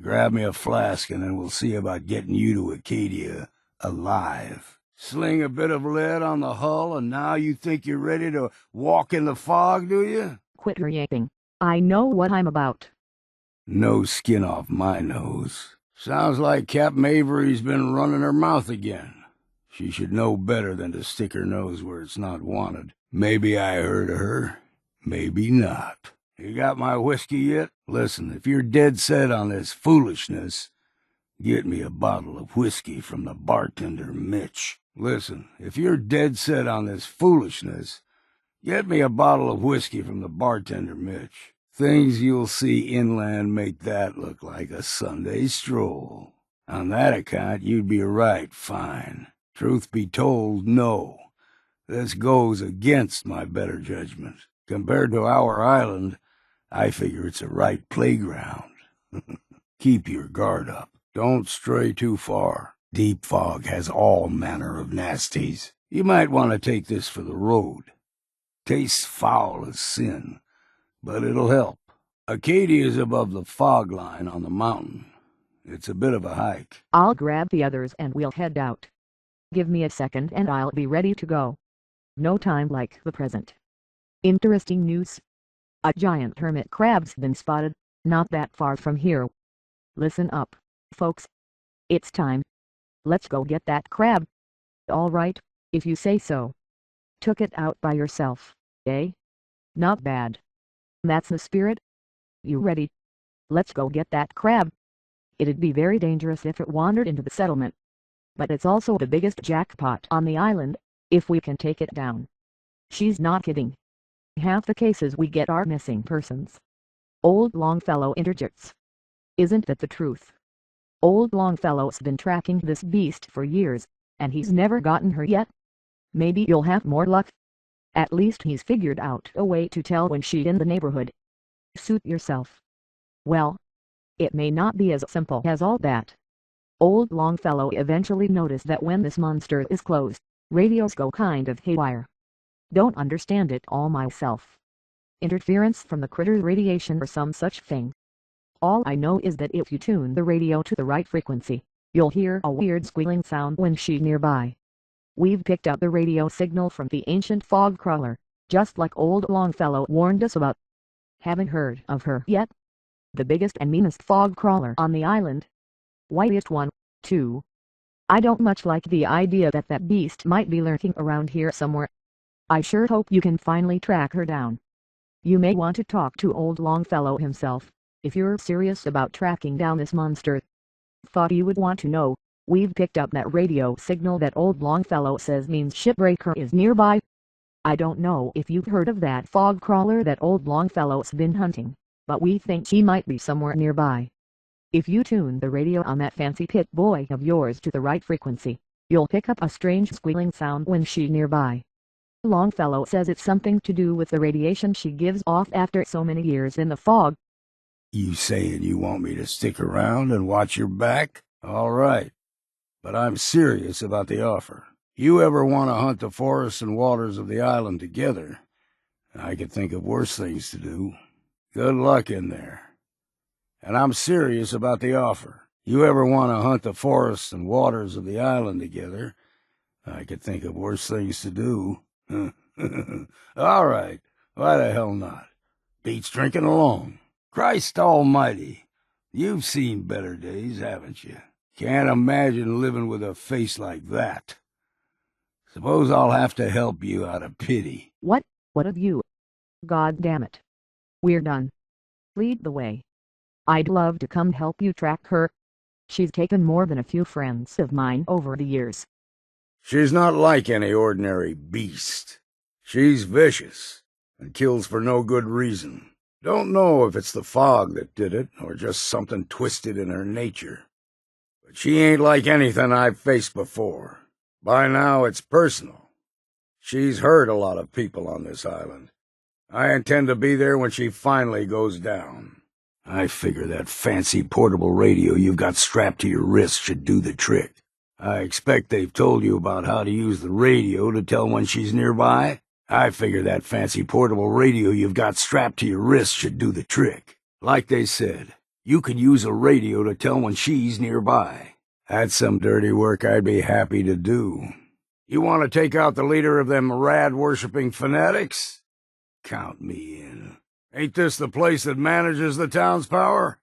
Grab me a flask and then we'll see about getting you to Acadia alive. Sling a bit of lead on the hull and now you think you're ready to walk in the fog, do you? Quit your yapping. I know what I'm about. No skin off my nose. Sounds like Captain Avery's been running her mouth again. She should know better than to stick her nose where it's not wanted. Maybe I heard of her, maybe not. You got my whiskey yet? Listen, if you're dead set on this foolishness, get me a bottle of whiskey from the bartender, Mitch. Listen, if you're dead set on this foolishness, get me a bottle of whiskey from the bartender, Mitch. Things you'll see inland make that look like a Sunday stroll. On that account, you'd be right fine. Truth be told, no. This goes against my better judgment. Compared to our island, I figure it's a right playground. Keep your guard up. Don't stray too far. Deep fog has all manner of nasties. You might want to take this for the road. Tastes foul as sin, but it'll help. Acadia's above the fog line on the mountain. It's a bit of a hike. I'll grab the others and we'll head out. Give me a second and I'll be ready to go. No time like the present. Interesting news. A giant hermit crab's been spotted, not that far from here. Listen up, folks. It's time. Let's go get that crab. All right, if you say so. Took it out by yourself, eh? Not bad. That's the spirit. You ready? Let's go get that crab. It'd be very dangerous if it wandered into the settlement. But it's also the biggest jackpot on the island, if we can take it down. She's not kidding. Half the cases we get are missing persons. Old Longfellow interjects. Isn't that the truth? Old Longfellow's been tracking this beast for years, and he's never gotten her yet. Maybe you'll have more luck. At least he's figured out a way to tell when she's in the neighborhood. Suit yourself. Well, it may not be as simple as all that. Old Longfellow eventually noticed that when this monster is close, radios go kind of haywire. Don't understand it all myself. Interference from the critter's radiation or some such thing. All I know is that if you tune the radio to the right frequency, you'll hear a weird squealing sound when she's nearby. We've picked up the radio signal from the ancient fog crawler, just like old Longfellow warned us about. Haven't heard of her yet? The biggest and meanest fog crawler on the island. Whitest one, too. I don't much like the idea that that beast might be lurking around here somewhere. I sure hope you can finally track her down. You may want to talk to old Longfellow himself, if you're serious about tracking down this monster. Thought you would want to know, we've picked up that radio signal that old Longfellow says means Shipbreaker is nearby. I don't know if you've heard of that fog crawler that old Longfellow's been hunting, but we think she might be somewhere nearby. If you tune the radio on that fancy pit boy of yours to the right frequency, You'll pick up a strange squealing sound when she's nearby. Longfellow says it's something to do with the radiation she gives off after so many years in the fog. You saying you want me to stick around and watch your back? All right. But I'm serious about the offer. You ever want to hunt the forests and waters of the island together, I could think of worse things to do. Good luck in there. And I'm serious about the offer. You ever want to hunt the forests and waters of the island together, I could think of worse things to do. All right. Why the hell not? Beats drinking alone. Christ almighty. You've seen better days, haven't you? Can't imagine living with a face like that. Suppose I'll have to help you out of pity. What of you? God damn it. We're done. Lead the way. I'd love to come help you track her. She's taken more than a few friends of mine over the years. She's not like any ordinary beast. She's vicious, and kills for no good reason. Don't know if it's the fog that did it, or just something twisted in her nature. But she ain't like anything I've faced before. By now it's personal. She's hurt a lot of people on this island. I intend to be there when she finally goes down. I figure that fancy portable radio you've got strapped to your wrist should do the trick. I expect they've told you about how to use the radio to tell when she's nearby. I figure that fancy portable radio you've got strapped to your wrist should do the trick. Like they said, you could use a radio to tell when she's nearby. That's some dirty work I'd be happy to do. You want to take out the leader of them rad-worshipping fanatics? Count me in. Ain't this the place that manages the town's power?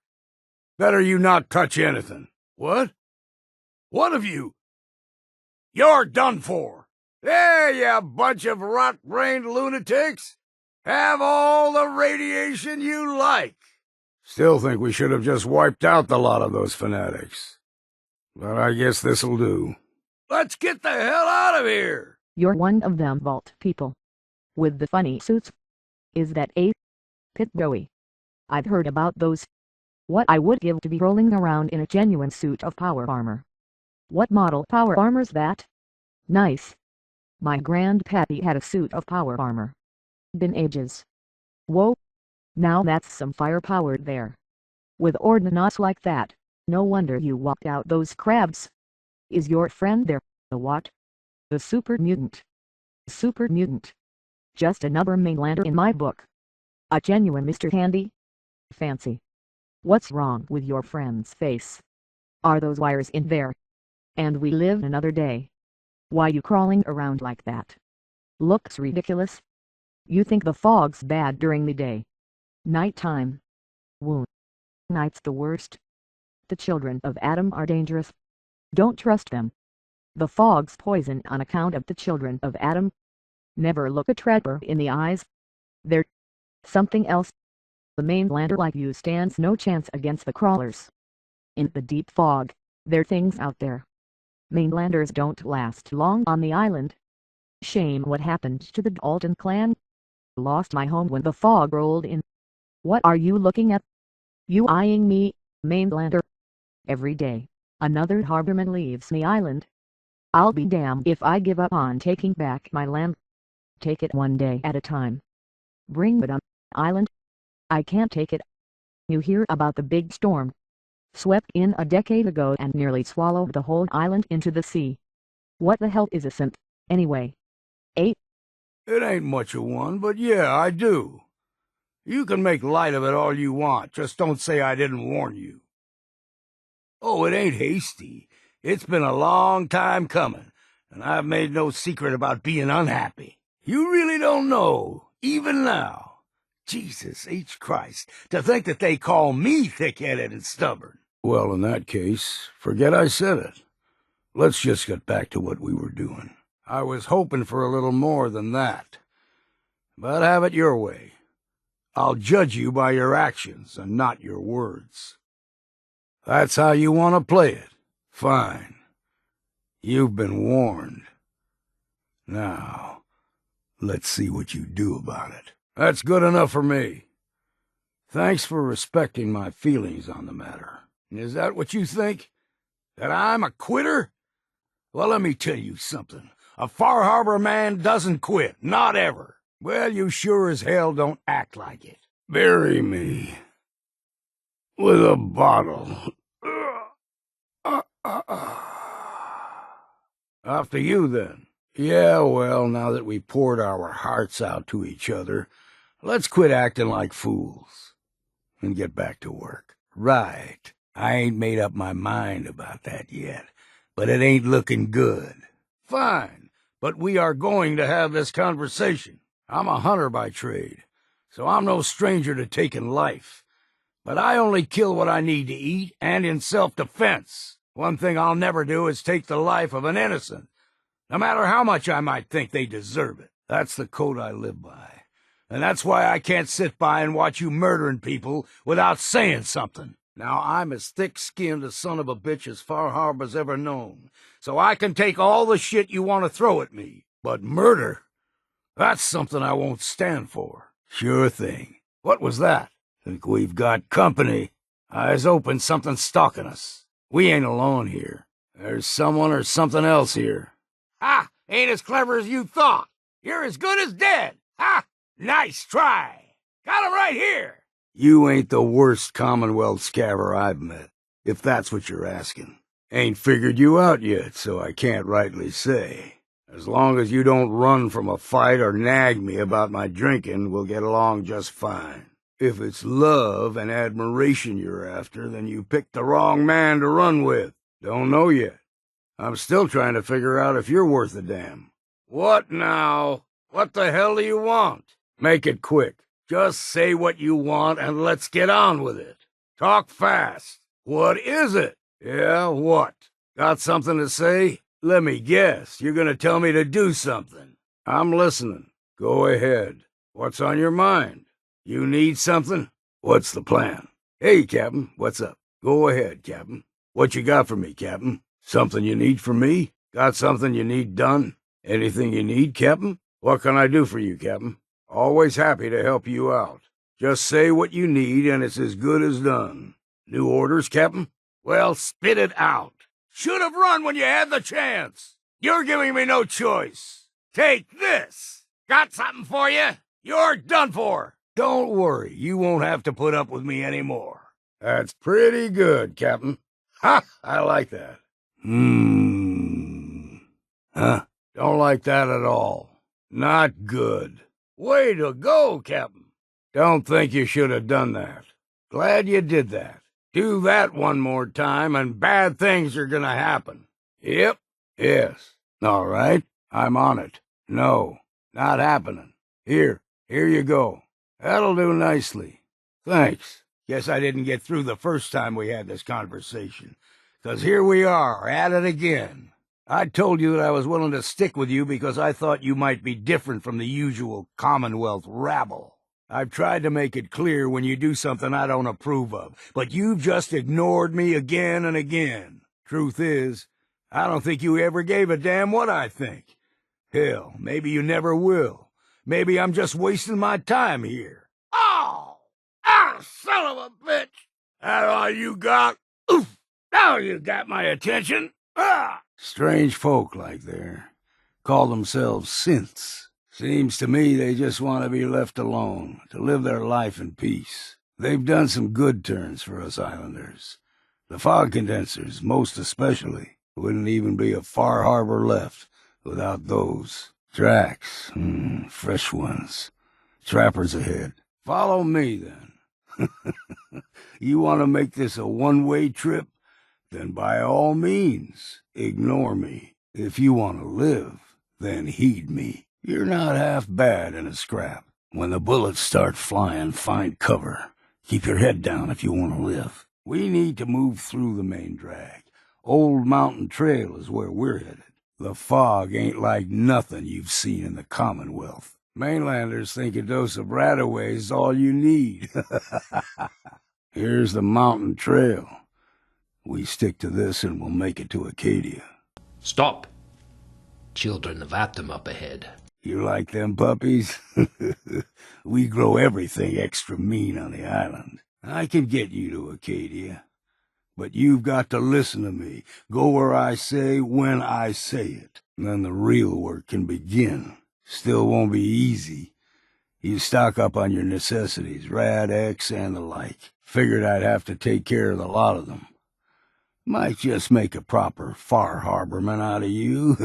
Better you not touch anything. What? What have you? You're done for. There, you bunch of rot-brained lunatics. Have all the radiation you like. Still think we should have just wiped out the lot of those fanatics. But I guess this'll do. Let's get the hell out of here! You're one of them vault people. With the funny suits. Is that a Pit Joey? I've heard about those. What I would give to be rolling around in a genuine suit of power armor. What model power armor's that? Nice. My grandpappy had a suit of power armor. Been ages. Whoa. Now that's some firepower there. With ordnance like that, no wonder you walked out those crabs. Is your friend there? The what? The super mutant. Super mutant. Just another mainlander in my book. A genuine Mr. Handy. Fancy. What's wrong with your friend's face? Are those wires in there? And we live another day. Why you crawling around like that? Looks ridiculous. You think the fog's bad during the day. Nighttime. Woo. Night's the worst. The children of Adam are dangerous. Don't trust them. The fog's poison on account of the children of Adam. Never look a trapper in the eyes. They're something else. The mainlander like you stands no chance against the crawlers. In the deep fog, there are things out there. Mainlanders don't last long on the island. Shame what happened to the Dalton clan. Lost my home when the fog rolled in. What are you looking at? You eyeing me, mainlander? Every day, another harborman leaves the island. I'll be damned if I give up on taking back my land. Take it one day at a time. Bring it on island. I can't take it. You hear about the big storm? Swept in a decade ago and nearly swallowed the whole island into the sea. What the hell is a synth, anyway? It ain't much of one, but yeah, I do. You can make light of it all you want, just don't say I didn't warn you. Oh, it ain't hasty. It's been a long time coming, and I've made no secret about being unhappy. You really don't know, even now. Jesus H. Christ, to think that they call me thick-headed and stubborn. Well, in that case, forget I said it. Let's just get back to what we were doing. I was hoping for a little more than that. But have it your way. I'll judge you by your actions and not your words. That's how you want to play it. Fine. You've been warned. Now, let's see what you do about it. That's good enough for me. Thanks for respecting my feelings on the matter. Is that what you think? That I'm a quitter? Well, let me tell you something. A Far Harbor man doesn't quit, not ever. Well, you sure as hell don't act like it. Bury me with a bottle. After you, then. Yeah, well, now that we poured our hearts out to each other, let's quit acting like fools and get back to work. Right. I ain't made up my mind about that yet, but it ain't looking good. Fine, but we are going to have this conversation. I'm a hunter by trade, so I'm no stranger to taking life. But I only kill what I need to eat, and in self-defense. One thing I'll never do is take the life of an innocent, no matter how much I might think they deserve it. That's the code I live by. And that's why I can't sit by and watch you murdering people without saying something. Now, I'm as thick-skinned a son of a bitch as Far Harbor's ever known, so I can take all the shit you want to throw at me. But murder? That's something I won't stand for. Sure thing. What was that? Think we've got company. Eyes open, something's stalking us. We ain't alone here. There's someone or something else here. Ha! Ain't as clever as you thought. You're as good as dead. Ha! Nice try. Got him right here. You ain't the worst Commonwealth scaver I've met, if that's what you're asking. Ain't figured you out yet, so I can't rightly say. As long as you don't run from a fight or nag me about my drinking, we'll get along just fine. If it's love and admiration you're after, then you picked the wrong man to run with. Don't know yet. I'm still trying to figure out if you're worth a damn. What now? What the hell do you want? Make it quick. Just say what you want and let's get on with it. Talk fast. What is it? Yeah, what? Got something to say? Let me guess. You're gonna tell me to do something. I'm listening. Go ahead. What's on your mind? You need something? What's the plan? Hey, Captain, what's up? Go ahead, Captain. What you got for me, Captain? Something you need from me? Got something you need done? Anything you need, Captain? What can I do for you, Captain? Always happy to help you out. Just say what you need and it's as good as done. New orders, Captain? Well, spit it out. Should have run when you had the chance. You're giving me no choice. Take this. Got something for you? You're done for. Don't worry, you won't have to put up with me anymore. That's pretty good, Captain. Ha! I like that. Huh? Don't like that at all. Not good. Way to go, Captain. Don't think you should have done that. Glad you did that. Do that one more time and bad things are gonna happen. Yep. Yes. All right. I'm on it. No. Not happening. Here you go. That'll do nicely. Thanks. Guess I didn't get through the first time we had this conversation. 'Cause here we are, at it again. I told you that I was willing to stick with you because I thought you might be different from the usual Commonwealth rabble. I've tried to make it clear when you do something I don't approve of, but you've just ignored me again and again. Truth is, I don't think you ever gave a damn what I think. Hell, maybe you never will. Maybe I'm just wasting my time here. Oh! Ah, son of a bitch! That all you got? Oof! Now you got my attention. Ah! Strange folk like there. Call themselves synths. Seems to me they just want to be left alone, to live their life in peace. They've done some good turns for us islanders. The fog condensers, most especially. Wouldn't even be a Far Harbor left without those. Tracks, fresh ones. Trappers ahead. Follow me, then. You want to make this a one-way trip? Then by all means, ignore me. If you want to live, then heed me. You're not half bad in a scrap. When the bullets start flying, find cover. Keep your head down if you want to live. We need to move through the main drag. Old Mountain Trail is where we're headed. The fog ain't like nothing you've seen in the Commonwealth. Mainlanders think a dose of Radaway is all you need. Here's the Mountain Trail. We stick to this and we'll make it to Acadia. Stop! Children of Atom up ahead. You like them puppies? We grow everything extra mean on the island. I can get you to Acadia. But you've got to listen to me. Go where I say, when I say it. And then the real work can begin. Still won't be easy. You stock up on your necessities, Rad X and the like. Figured I'd have to take care of the lot of them. Might just make a proper Far Harborman out of you.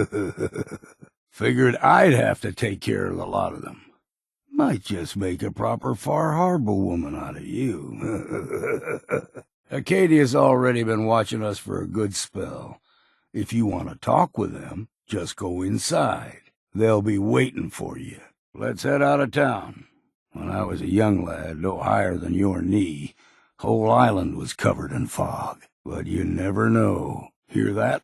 Figured I'd have to take care of the lot of them. Might just make a proper Far Harbor woman out of you. Acadia's already been watching us for a good spell. If you want to talk with them, just go inside. They'll be waiting for you. Let's head out of town. When I was a young lad, no higher than your knee, whole island was covered in fog. But you never know. Hear that?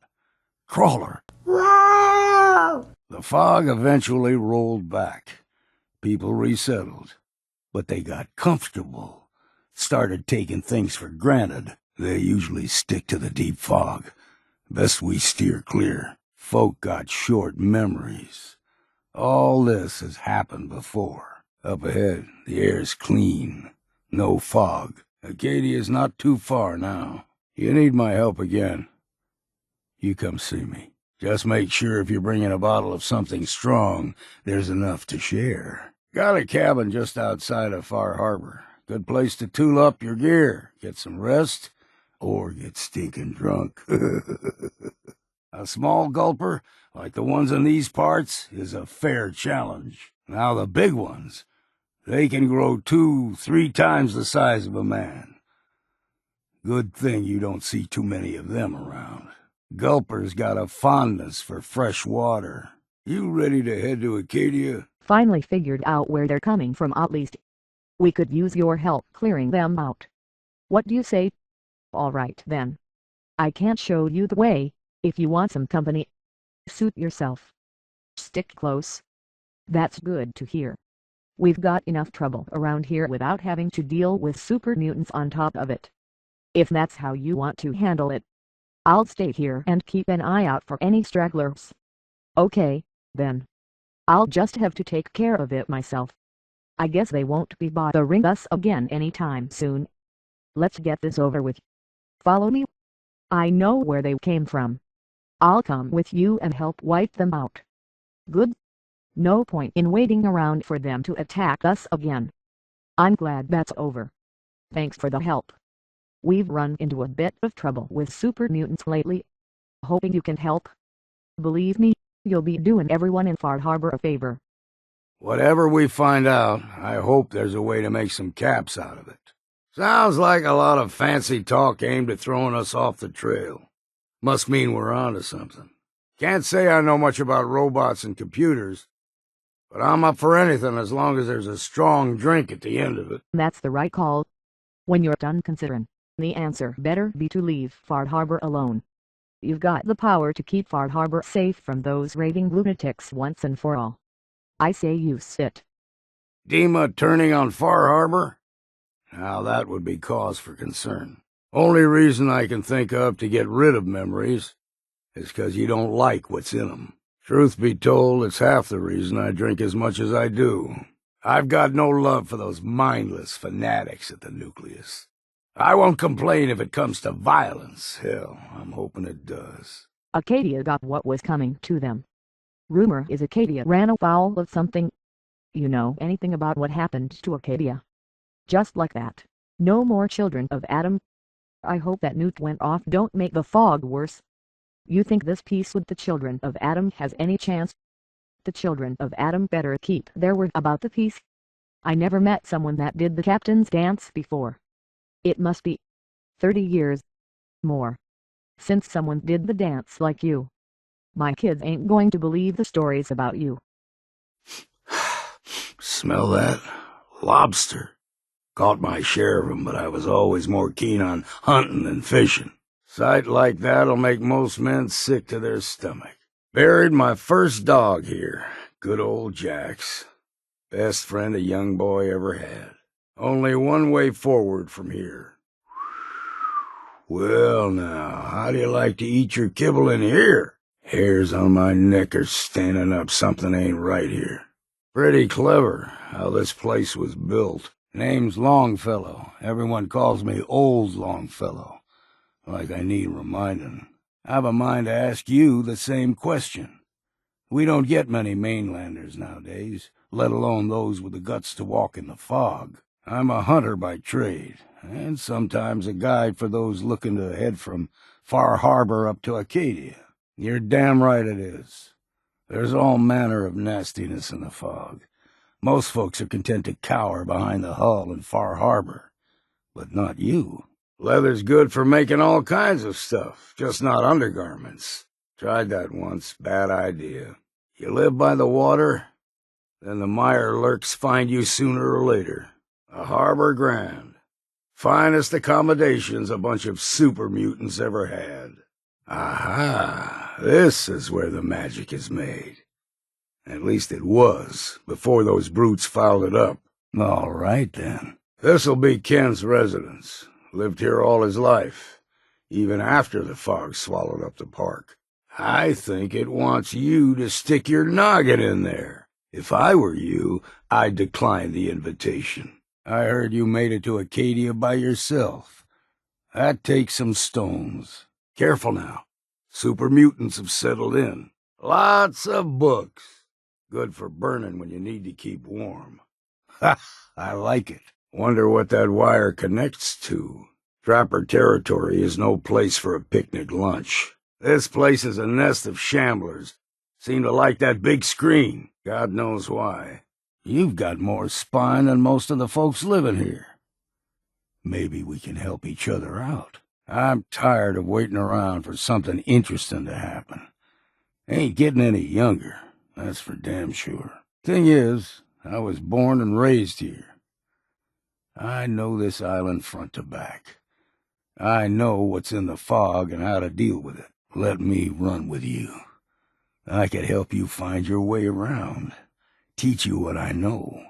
Crawler. Wow! The fog eventually rolled back. People resettled. But they got comfortable. Started taking things for granted. They usually stick to the deep fog. Best we steer clear. Folk got short memories. All this has happened before. Up ahead, the air's clean. No fog. Acadia's not too far now. You need my help again. You come see me. Just make sure if you're bringing a bottle of something strong, there's enough to share. Got a cabin just outside of Far Harbor. Good place to tool up your gear, get some rest, or get stinking drunk. A small gulper, like the ones in these parts, is a fair challenge. Now the big ones, they can grow 2-3 times the size of a man. Good thing you don't see too many of them around. Gulper's got a fondness for fresh water. You ready to head to Acadia? Finally figured out where they're coming from at least. We could use your help clearing them out. What do you say? All right then. I can't show you the way. If you want some company, suit yourself. Stick close. That's good to hear. We've got enough trouble around here without having to deal with super mutants on top of it. If that's how you want to handle it, I'll stay here and keep an eye out for any stragglers. Okay, then. I'll just have to take care of it myself. I guess they won't be bothering us again anytime soon. Let's get this over with. Follow me. I know where they came from. I'll come with you and help wipe them out. Good. No point in waiting around for them to attack us again. I'm glad that's over. Thanks for the help. We've run into a bit of trouble with super mutants lately. Hoping you can help. Believe me, you'll be doing everyone in Far Harbor a favor. Whatever we find out, I hope there's a way to make some caps out of it. Sounds like a lot of fancy talk aimed at throwing us off the trail. Must mean we're onto something. Can't say I know much about robots and computers, but I'm up for anything as long as there's a strong drink at the end of it. That's the right call. When you're done considering, the answer better be to leave Far Harbor alone. You've got the power to keep Far Harbor safe from those raving lunatics once and for all. I say you sit. Dima turning on Far Harbor? Now that would be cause for concern. Only reason I can think of to get rid of memories is 'cause you don't like what's in 'em. Truth be told, it's half the reason I drink as much as I do. I've got no love for those mindless fanatics at the nucleus. I won't complain if it comes to violence. Hell, I'm hoping it does. Acadia got what was coming to them. Rumor is Acadia ran afoul of something. You know anything about what happened to Acadia? Just like that. No more children of Adam. I hope that nuke went off. Don't make the fog worse. You think this peace with the children of Adam has any chance? The children of Adam better keep their word about the peace. I never met someone that did the captain's dance before. It must be 30 years more since someone did the dance like you. My kids ain't going to believe the stories about you. Smell that? Lobster. Caught my share of 'em, but I was always more keen on hunting than fishing. Sight like that'll make most men sick to their stomach. Buried my first dog here. Good old Jax. Best friend a young boy ever had. Only one way forward from here. Well now, how do you like to eat your kibble in here? Hairs on my neck are standing up. Something ain't right here. Pretty clever how this place was built. Name's Longfellow. Everyone calls me Old Longfellow. Like I need reminding. I've a mind to ask you the same question. We don't get many mainlanders nowadays, let alone those with the guts to walk in the fog. I'm a hunter by trade, and sometimes a guide for those looking to head from Far Harbor up to Acadia. You're damn right it is. There's all manner of nastiness in the fog. Most folks are content to cower behind the hull in Far Harbor. But not you. Leather's good for making all kinds of stuff, just not undergarments. Tried that once, bad idea. You live by the water, then the mire lurks find you sooner or later. A harbor grand. Finest accommodations a bunch of super mutants ever had. Aha, this is where the magic is made. At least it was, before those brutes fouled it up. All right, then. This'll be Ken's residence. Lived here all his life, even after the fog swallowed up the park. I think it wants you to stick your noggin in there. If I were you, I'd decline the invitation. I heard you made it to Acadia by yourself. That takes some stones. Careful now. Super mutants have settled in. Lots of books. Good for burning when you need to keep warm. Ha! I like it. Wonder what that wire connects to. Trapper territory is no place for a picnic lunch. This place is a nest of shamblers. Seem to like that big screen. God knows why. You've got more spine than most of the folks living here. Maybe we can help each other out. I'm tired of waiting around for something interesting to happen. Ain't getting any younger, that's for damn sure. Thing is, I was born and raised here. I know this island front to back. I know what's in the fog and how to deal with it. Let me run with you. I could help you find your way around. Teach you what I know.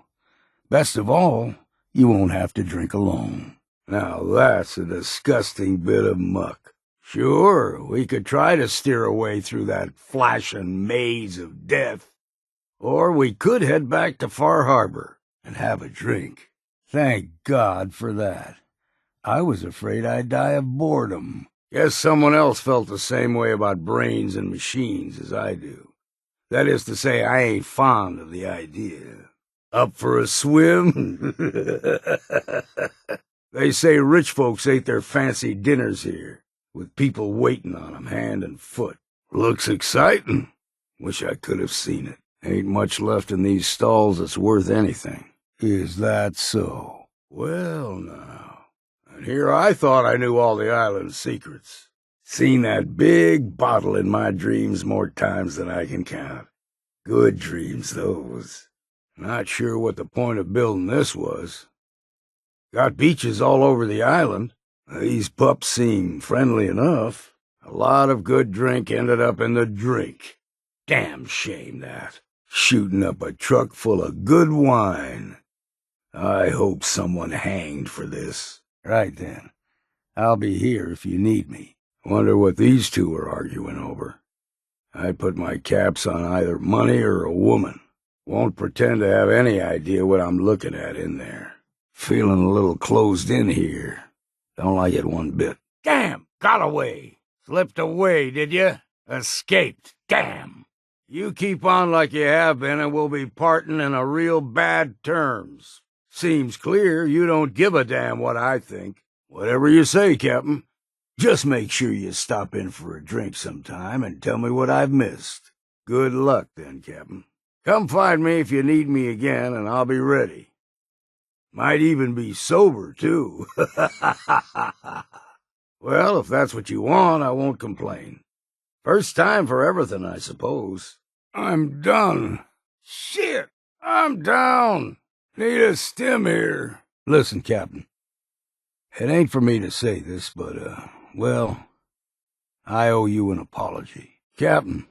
Best of all, you won't have to drink alone. Now that's a disgusting bit of muck. Sure, we could try to steer away through that flashing maze of death. Or we could head back to Far Harbor and have a drink. Thank God for that. I was afraid I'd die of boredom. Guess someone else felt the same way about brains and machines as I do. That is to say, I ain't fond of the idea. Up for a swim? They say rich folks ate their fancy dinners here, with people waiting on 'em hand and foot. Looks exciting. Wish I could have seen it. Ain't much left in these stalls that's worth anything. Is that so? Well, now. And here I thought I knew all the island's secrets. Seen that big bottle in my dreams more times than I can count. Good dreams, those. Not sure what the point of building this was. Got beaches all over the island. These pups seem friendly enough. A lot of good drink ended up in the drink. Damn shame, that. Shooting up a truck full of good wine. I hope someone hanged for this. Right then. I'll be here if you need me. Wonder what these two are arguing over. I put my caps on either money or a woman. Won't pretend to have any idea what I'm looking at in there. Feeling a little closed in here. Don't like it one bit. Damn! Got away! Slipped away, did you? Escaped. Damn! You keep on like you have been and we'll be parting in a real bad terms. Seems clear you don't give a damn what I think. Whatever you say, Captain. Just make sure you stop in for a drink sometime and tell me what I've missed. Good luck then, Captain. Come find me if you need me again and I'll be ready. Might even be sober, too. Well, if that's what you want, I won't complain. First time for everything, I suppose. I'm done. Shit! I'm down. Need a stim here. Listen, Captain. It ain't for me to say this, but, well, I owe you an apology. Captain,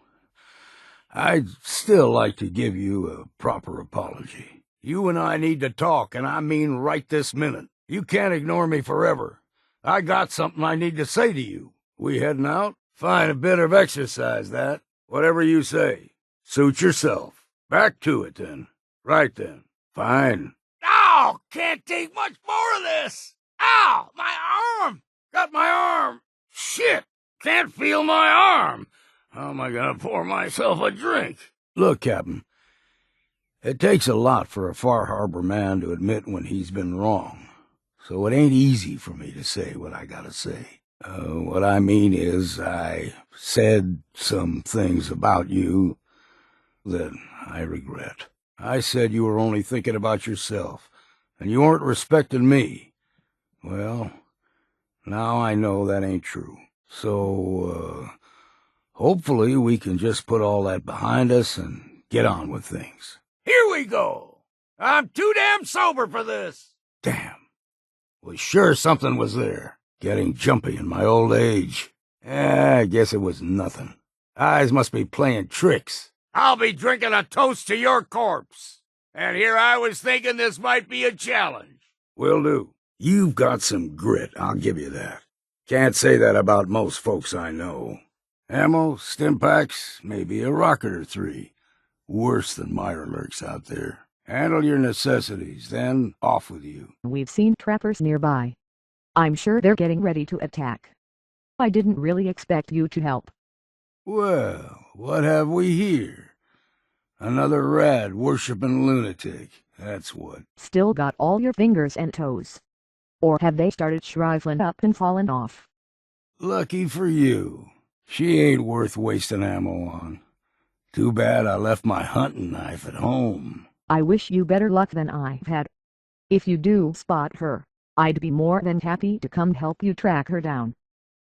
I'd still like to give you a proper apology. You and I need to talk, and I mean right this minute. You can't ignore me forever. I got something I need to say to you. We heading out? Fine, a bit of exercise, that. Whatever you say. Suit yourself. Back to it, then. Right then. Fine. Ow! Can't take much more of this! Ow! My arm! Got my arm! Shit! Can't feel my arm! How am I gonna pour myself a drink? Look, Captain, it takes a lot for a Far Harbor man to admit when he's been wrong, so it ain't easy for me to say what I gotta say. What I mean is, I said some things about you that I regret. I said you were only thinking about yourself, and you weren't respecting me. Well, now I know that ain't true. So, hopefully we can just put all that behind us and get on with things. Here we go! I'm too damn sober for this! Damn. Was sure something was there. Getting jumpy in my old age. I guess it was nothing. Eyes must be playing tricks. I'll be drinking a toast to your corpse. And here I was thinking this might be a challenge. Will do. You've got some grit, I'll give you that. Can't say that about most folks I know. Ammo, stimpaks, maybe a rocket or three. Worse than mirelurks out there. Handle your necessities, then off with you. We've seen trappers nearby. I'm sure they're getting ready to attack. I didn't really expect you to help. Well, what have we here? Another rad worshipping lunatic, that's what. Still got all your fingers and toes. Or have they started shriveling up and falling off? Lucky for you. She ain't worth wasting ammo on. Too bad I left my hunting knife at home. I wish you better luck than I've had. If you do spot her, I'd be more than happy to come help you track her down.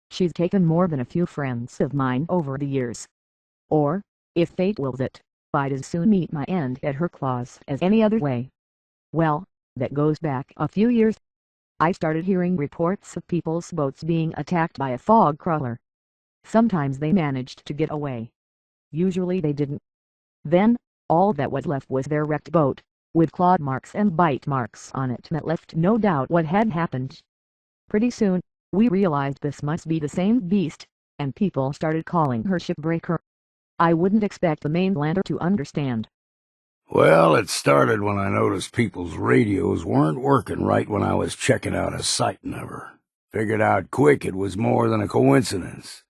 She's taken more than a few friends of mine over the years. Or, if fate wills it, I'd as soon meet my end at her claws as any other way. Well, that goes back a few years. I started hearing reports of people's boats being attacked by a fog crawler. Sometimes they managed to get away. Usually they didn't. Then, all that was left was their wrecked boat, with claw marks and bite marks on it that left no doubt what had happened. Pretty soon, we realized this must be the same beast, and people started calling her Shipbreaker. I wouldn't expect the mainlander to understand. Well, it started when I noticed people's radios weren't working right when I was checking out a sighting of her. Figured out quick it was more than a coincidence.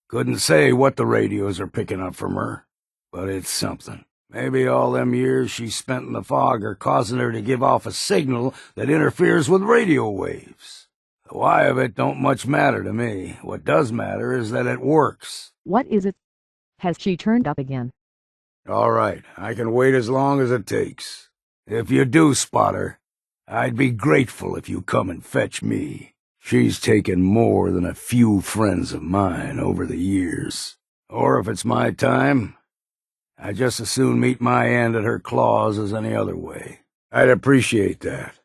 Couldn't say what the radios are picking up from her, but it's something. Maybe all them years she spent in the fog are causing her to give off a signal that interferes with radio waves. The why of it don't much matter to me. What does matter is that it works. What is it? Has she turned up again? All right, I can wait as long as it takes. If you do spot her, I'd be grateful if you come and fetch me. She's taken more than a few friends of mine over the years. Or if it's my time, I'd just as soon meet my end at her claws as any other way. I'd appreciate that.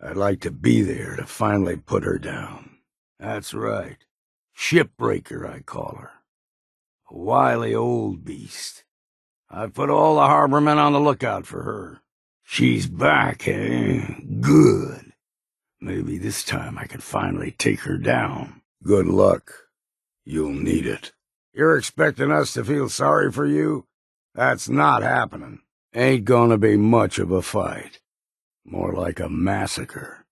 I'd like to be there to finally put her down. That's right. Shipbreaker, I call her. A wily old beast. I've put all the harbormen on the lookout for her. She's back, eh? Good. Maybe this time I can finally take her down. Good luck. You'll need it. You're expecting us to feel sorry for you? That's not happening. Ain't gonna be much of a fight. More like a massacre.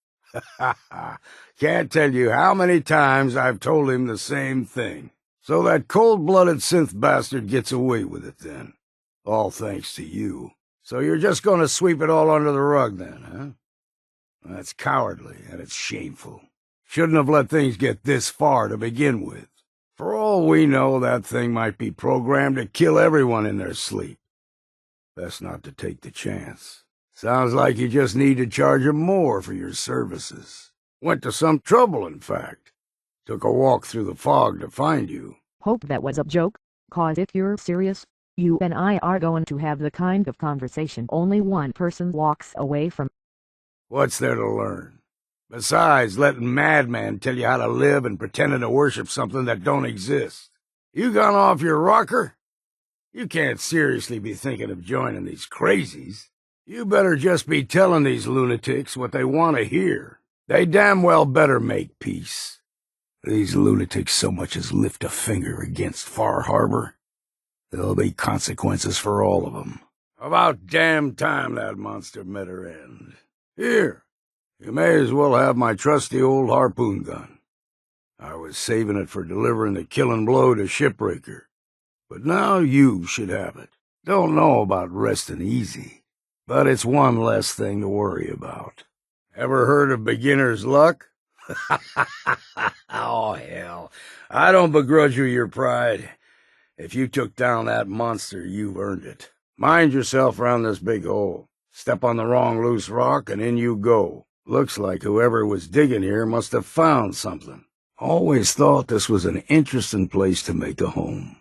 Can't tell you how many times I've told him the same thing. So that cold-blooded synth bastard gets away with it then. All thanks to you. So you're just gonna sweep it all under the rug then, huh? That's cowardly, and it's shameful. Shouldn't have let things get this far to begin with. For all we know, that thing might be programmed to kill everyone in their sleep. Best not to take the chance. Sounds like you just need to charge him more for your services. Went to some trouble, in fact. Took a walk through the fog to find you. Hope that was a joke, 'cause if you're serious, you and I are going to have the kind of conversation only one person walks away from. What's there to learn? Besides letting madmen tell you how to live and pretending to worship something that don't exist. You gone off your rocker? You can't seriously be thinking of joining these crazies. You better just be telling these lunatics what they want to hear. They damn well better make peace. These lunatics so much as lift a finger against Far Harbor, there'll be consequences for all of them. About damn time that monster met her end. Here, you may as well have my trusty old harpoon gun. I was saving it for delivering the killing blow to Shipbreaker. But now you should have it. Don't know about resting easy, but it's one less thing to worry about. Ever heard of beginner's luck? Oh, hell. I don't begrudge you your pride. If you took down that monster, you've earned it. Mind yourself round this big hole. Step on the wrong loose rock, and in you go. Looks like whoever was digging here must have found something. Always thought this was an interesting place to make a home.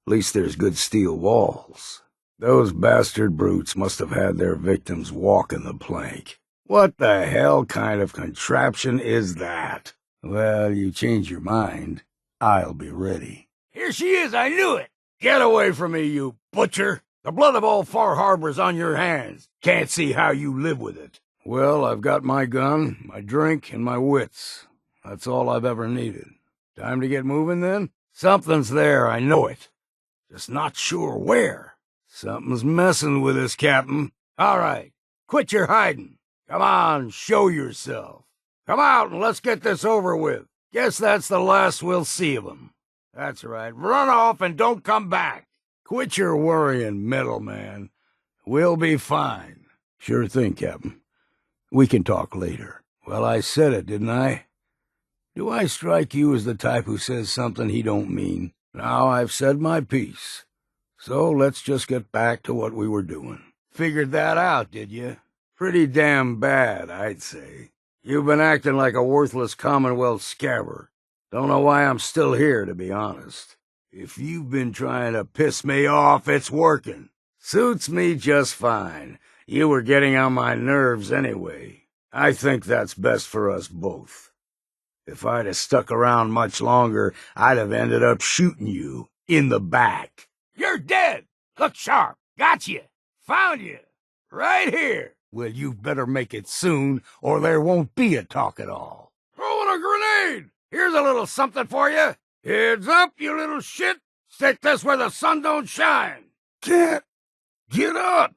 At least there's good steel walls. Those bastard brutes must have had their victims walking the plank. What the hell kind of contraption is that? Well, you change your mind. I'll be ready. Here she is, I knew it! Get away from me, you butcher! The blood of all Far Harbor's on your hands. Can't see how you live with it. Well, I've got my gun, my drink, and my wits. That's all I've ever needed. Time to get moving, then? Something's there, I know it. Just not sure where. Something's messing with us, Captain. All right, quit your hiding. Come on, show yourself. Come out and let's get this over with. Guess that's the last we'll see of him. That's right, run off and don't come back. Quit your worrying, middleman. We'll be fine. Sure thing, Captain. We can talk later. Well, I said it, didn't I? Do I strike you as the type who says something he don't mean? Now I've said my piece. So let's just get back to what we were doing. Figured that out, did you? Pretty damn bad, I'd say. You've been acting like a worthless Commonwealth scabber. Don't know why I'm still here, to be honest. If you've been trying to piss me off, it's working. Suits me just fine. You were getting on my nerves anyway. I think that's best for us both. If I'd have stuck around much longer, I'd have ended up shooting you in the back. You're dead! Look sharp! Got you! Found you! Right here! Well, you better make it soon, or there won't be a talk at all. Throwing a grenade! Here's a little something for you. Heads up, you little shit! Stick this where the sun don't shine! Can't get up!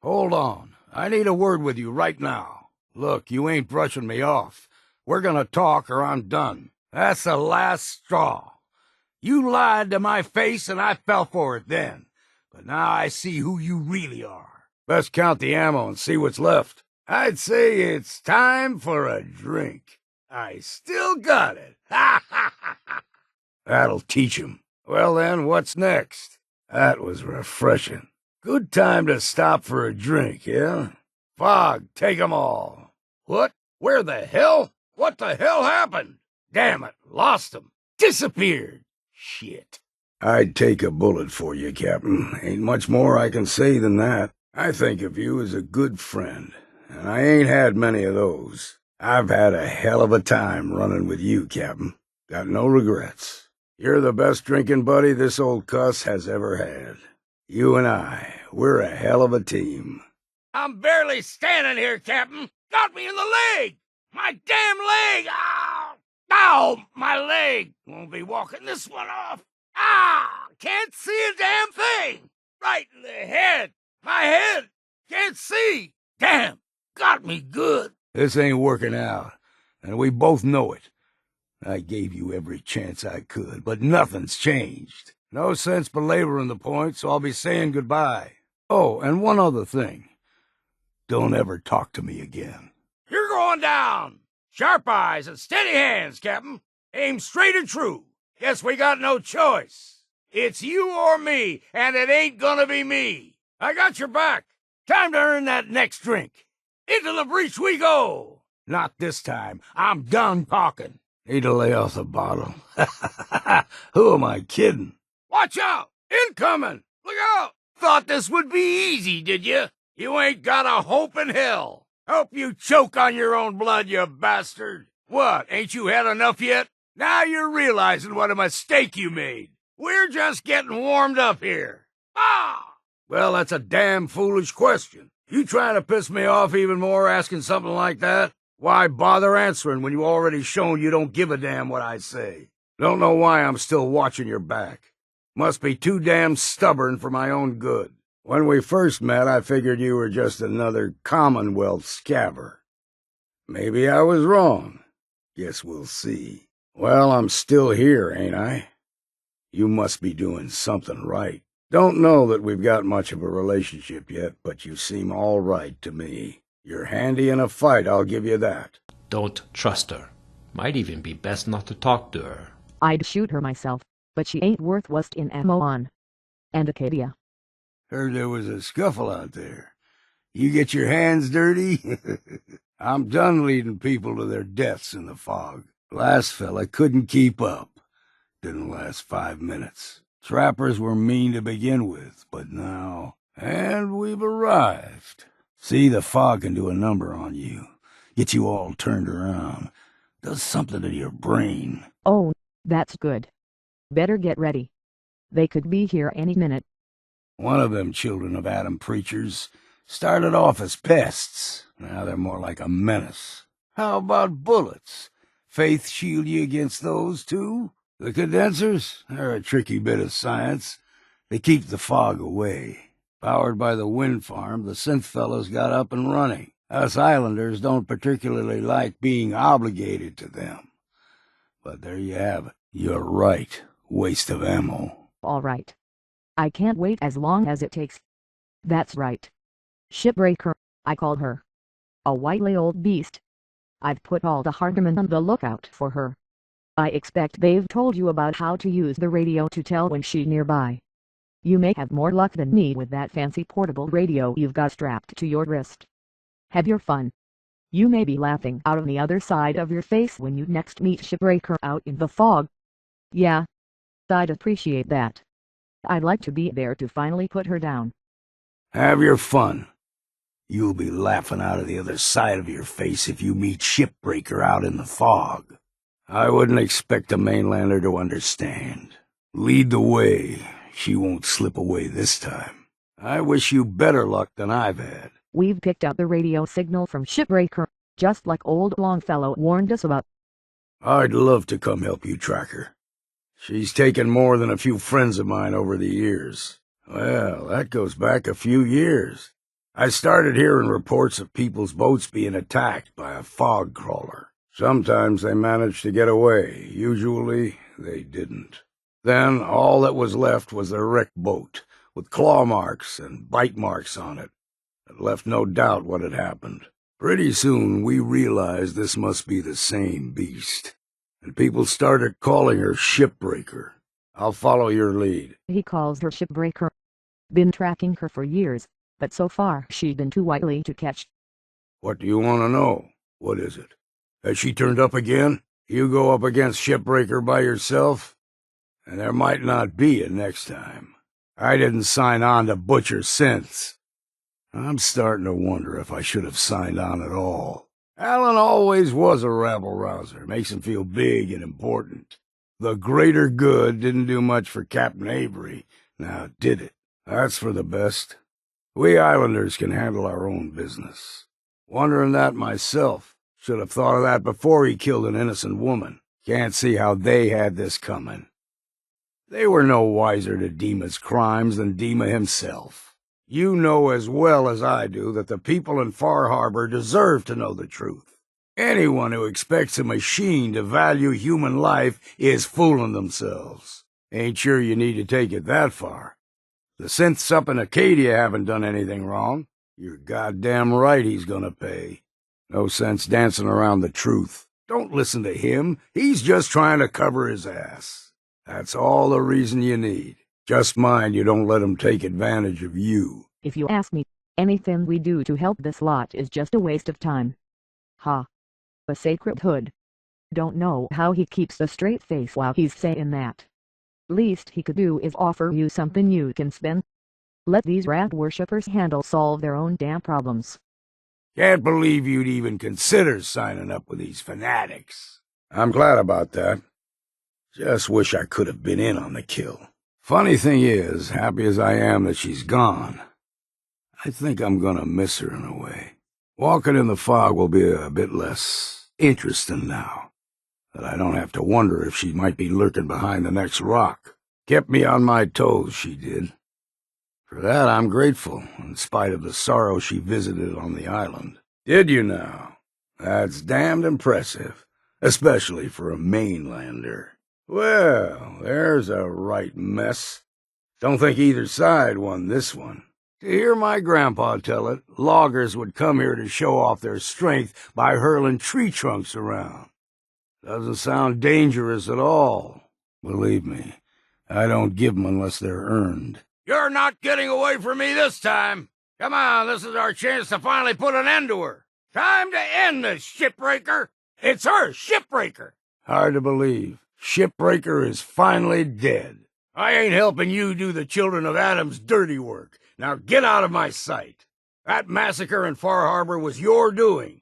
Hold on. I need a word with you right now. Look, you ain't brushing me off. We're gonna talk or I'm done. That's the last straw. You lied to my face and I fell for it then. But now I see who you really are. Best count the ammo and see what's left. I'd say it's time for a drink. I still got it. Ha ha ha ha. That'll teach 'em. Well then, what's next? That was refreshing. Good time to stop for a drink, yeah? Fogg, take 'em all. What? Where the hell? What the hell happened? Damn it, lost 'em. Disappeared. Shit. I'd take a bullet for you, Captain. Ain't much more I can say than that. I think of you as a good friend, and I ain't had many of those. I've had a hell of a time running with you, Captain. Got no regrets. You're the best drinking buddy this old cuss has ever had. You and I, we're a hell of a team. I'm barely standing here, Captain. Got me in the leg! My damn leg! Ow! Ow! My leg! Won't be walking this one off. Ah! Can't see a damn thing! Right in the head! My head! Can't see! Damn! Got me good! This ain't working out, and we both know it. I gave you every chance I could, but nothing's changed. No sense belaboring the point, so I'll be saying goodbye. Oh, and one other thing. Don't ever talk to me again. You're going down! Sharp eyes and steady hands, Captain. Aim straight and true. Guess we got no choice. It's you or me, and it ain't gonna be me. I got your back. Time to earn that next drink. Into the breach we go! Not this time. I'm done talking. Need to lay off the bottle. Who am I kidding? Watch out! Incoming! Look out! Thought this would be easy, did you? You ain't got a hope in hell. Hope you choke on your own blood, you bastard. What, ain't you had enough yet? Now you're realizing what a mistake you made. We're just getting warmed up here. Ah! Well, that's a damn foolish question. You trying to piss me off even more asking something like that? Why bother answering when you already shown you don't give a damn what I say? Don't know why I'm still watching your back. Must be too damn stubborn for my own good. When we first met, I figured you were just another Commonwealth scabber. Maybe I was wrong. Guess we'll see. Well, I'm still here, ain't I? You must be doing something right. Don't know that we've got much of a relationship yet, but you seem all right to me. You're handy in a fight, I'll give you that. Don't trust her. Might even be best not to talk to her. I'd shoot her myself, but she ain't worth wasting ammo on. And Acadia. Heard there was a scuffle out there. You get your hands dirty? I'm done leading people to their deaths in the fog. Last fella couldn't keep up. Didn't last 5 minutes. Trappers were mean to begin with, but now... And we've arrived. See, the fog can do a number on you. Get you all turned around. Does something to your brain. Oh, that's good. Better get ready. They could be here any minute. One of them children of Adam preachers started off as pests. Now they're more like a menace. How about bullets? Faith shield you against those, too? The condensers? They're a tricky bit of science. They keep the fog away. Powered by the wind farm, the synth fellows got up and running. Us islanders don't particularly like being obligated to them. But there you have it. You're right. Waste of ammo. All right. I can't wait as long as it takes. That's right. Shipbreaker, I called her. A wily old beast. I've put all the Hardeman on the lookout for her. I expect they've told you about how to use the radio to tell when she's nearby. You may have more luck than me with that fancy portable radio you've got strapped to your wrist. Have your fun. You may be laughing out on the other side of your face when you next meet Shipbreaker out in the fog. Yeah. I'd appreciate that. I'd like to be there to finally put her down. Have your fun. You'll be laughing out of the other side of your face if you meet Shipbreaker out in the fog. I wouldn't expect a mainlander to understand. Lead the way. She won't slip away this time. I wish you better luck than I've had. We've picked up the radio signal from Shipbreaker, just like old Longfellow warned us about. I'd love to come help you track her. She's taken more than a few friends of mine over the years. Well, that goes back a few years. I started hearing reports of people's boats being attacked by a fog crawler. Sometimes they managed to get away. Usually, they didn't. Then, all that was left was their wrecked boat, with claw marks and bite marks on it. It left no doubt what had happened. Pretty soon, we realized this must be the same beast, and people started calling her Shipbreaker. I'll follow your lead. He calls her Shipbreaker. Been tracking her for years, but so far she's been too wily to catch. What do you want to know? What is it? Has she turned up again? You go up against Shipbreaker by yourself, and there might not be a next time. I didn't sign on to butcher synths. I'm starting to wonder if I should have signed on at all. Alan always was a rabble-rouser. Makes him feel big and important. The greater good didn't do much for Captain Avery. Now, did it? That's for the best. We islanders can handle our own business. Wondering that myself. Should have thought of that before he killed an innocent woman. Can't see how they had this coming. They were no wiser to Dima's crimes than Dima himself. You know as well as I do that the people in Far Harbor deserve to know the truth. Anyone who expects a machine to value human life is fooling themselves. Ain't sure you need to take it that far. The synths up in Acadia haven't done anything wrong. You're goddamn right he's gonna pay. No sense dancing around the truth. Don't listen to him. He's just trying to cover his ass. That's all the reason you need. Just mind you don't let him take advantage of you. If you ask me, anything we do to help this lot is just a waste of time. Ha. A sacred hood. Don't know how he keeps a straight face while he's saying that. Least he could do is offer you something you can spend. Let these rat worshippers solve their own damn problems. Can't believe you'd even consider signing up with these fanatics. I'm glad about that. Just wish I could have been in on the kill. Funny thing is, happy as I am that she's gone, I think I'm gonna miss her in a way. Walking in the fog will be a bit less interesting now, that I don't have to wonder if she might be lurking behind the next rock. Kept me on my toes, she did. For that I'm grateful, in spite of the sorrow she visited on the island. Did you now? That's damned impressive, especially for a mainlander. Well, there's a right mess. Don't think either side won this one. To hear my grandpa tell it, loggers would come here to show off their strength by hurling tree trunks around. Doesn't sound dangerous at all. Believe me, I don't give 'em unless they're earned. You're not getting away from me this time. Come on, this is our chance to finally put an end to her. Time to end this, shipbreaker. It's her, shipbreaker. Hard to believe. Shipbreaker is finally dead. I ain't helping you do the children of Adam's dirty work. Now get out of my sight. That massacre in Far Harbor was your doing.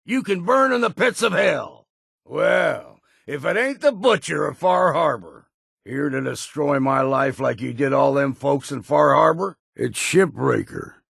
You can burn in the pits of hell. Well, if it ain't the butcher of Far Harbor, here to destroy my life like you did all them folks in Far Harbor, it's Shipbreaker.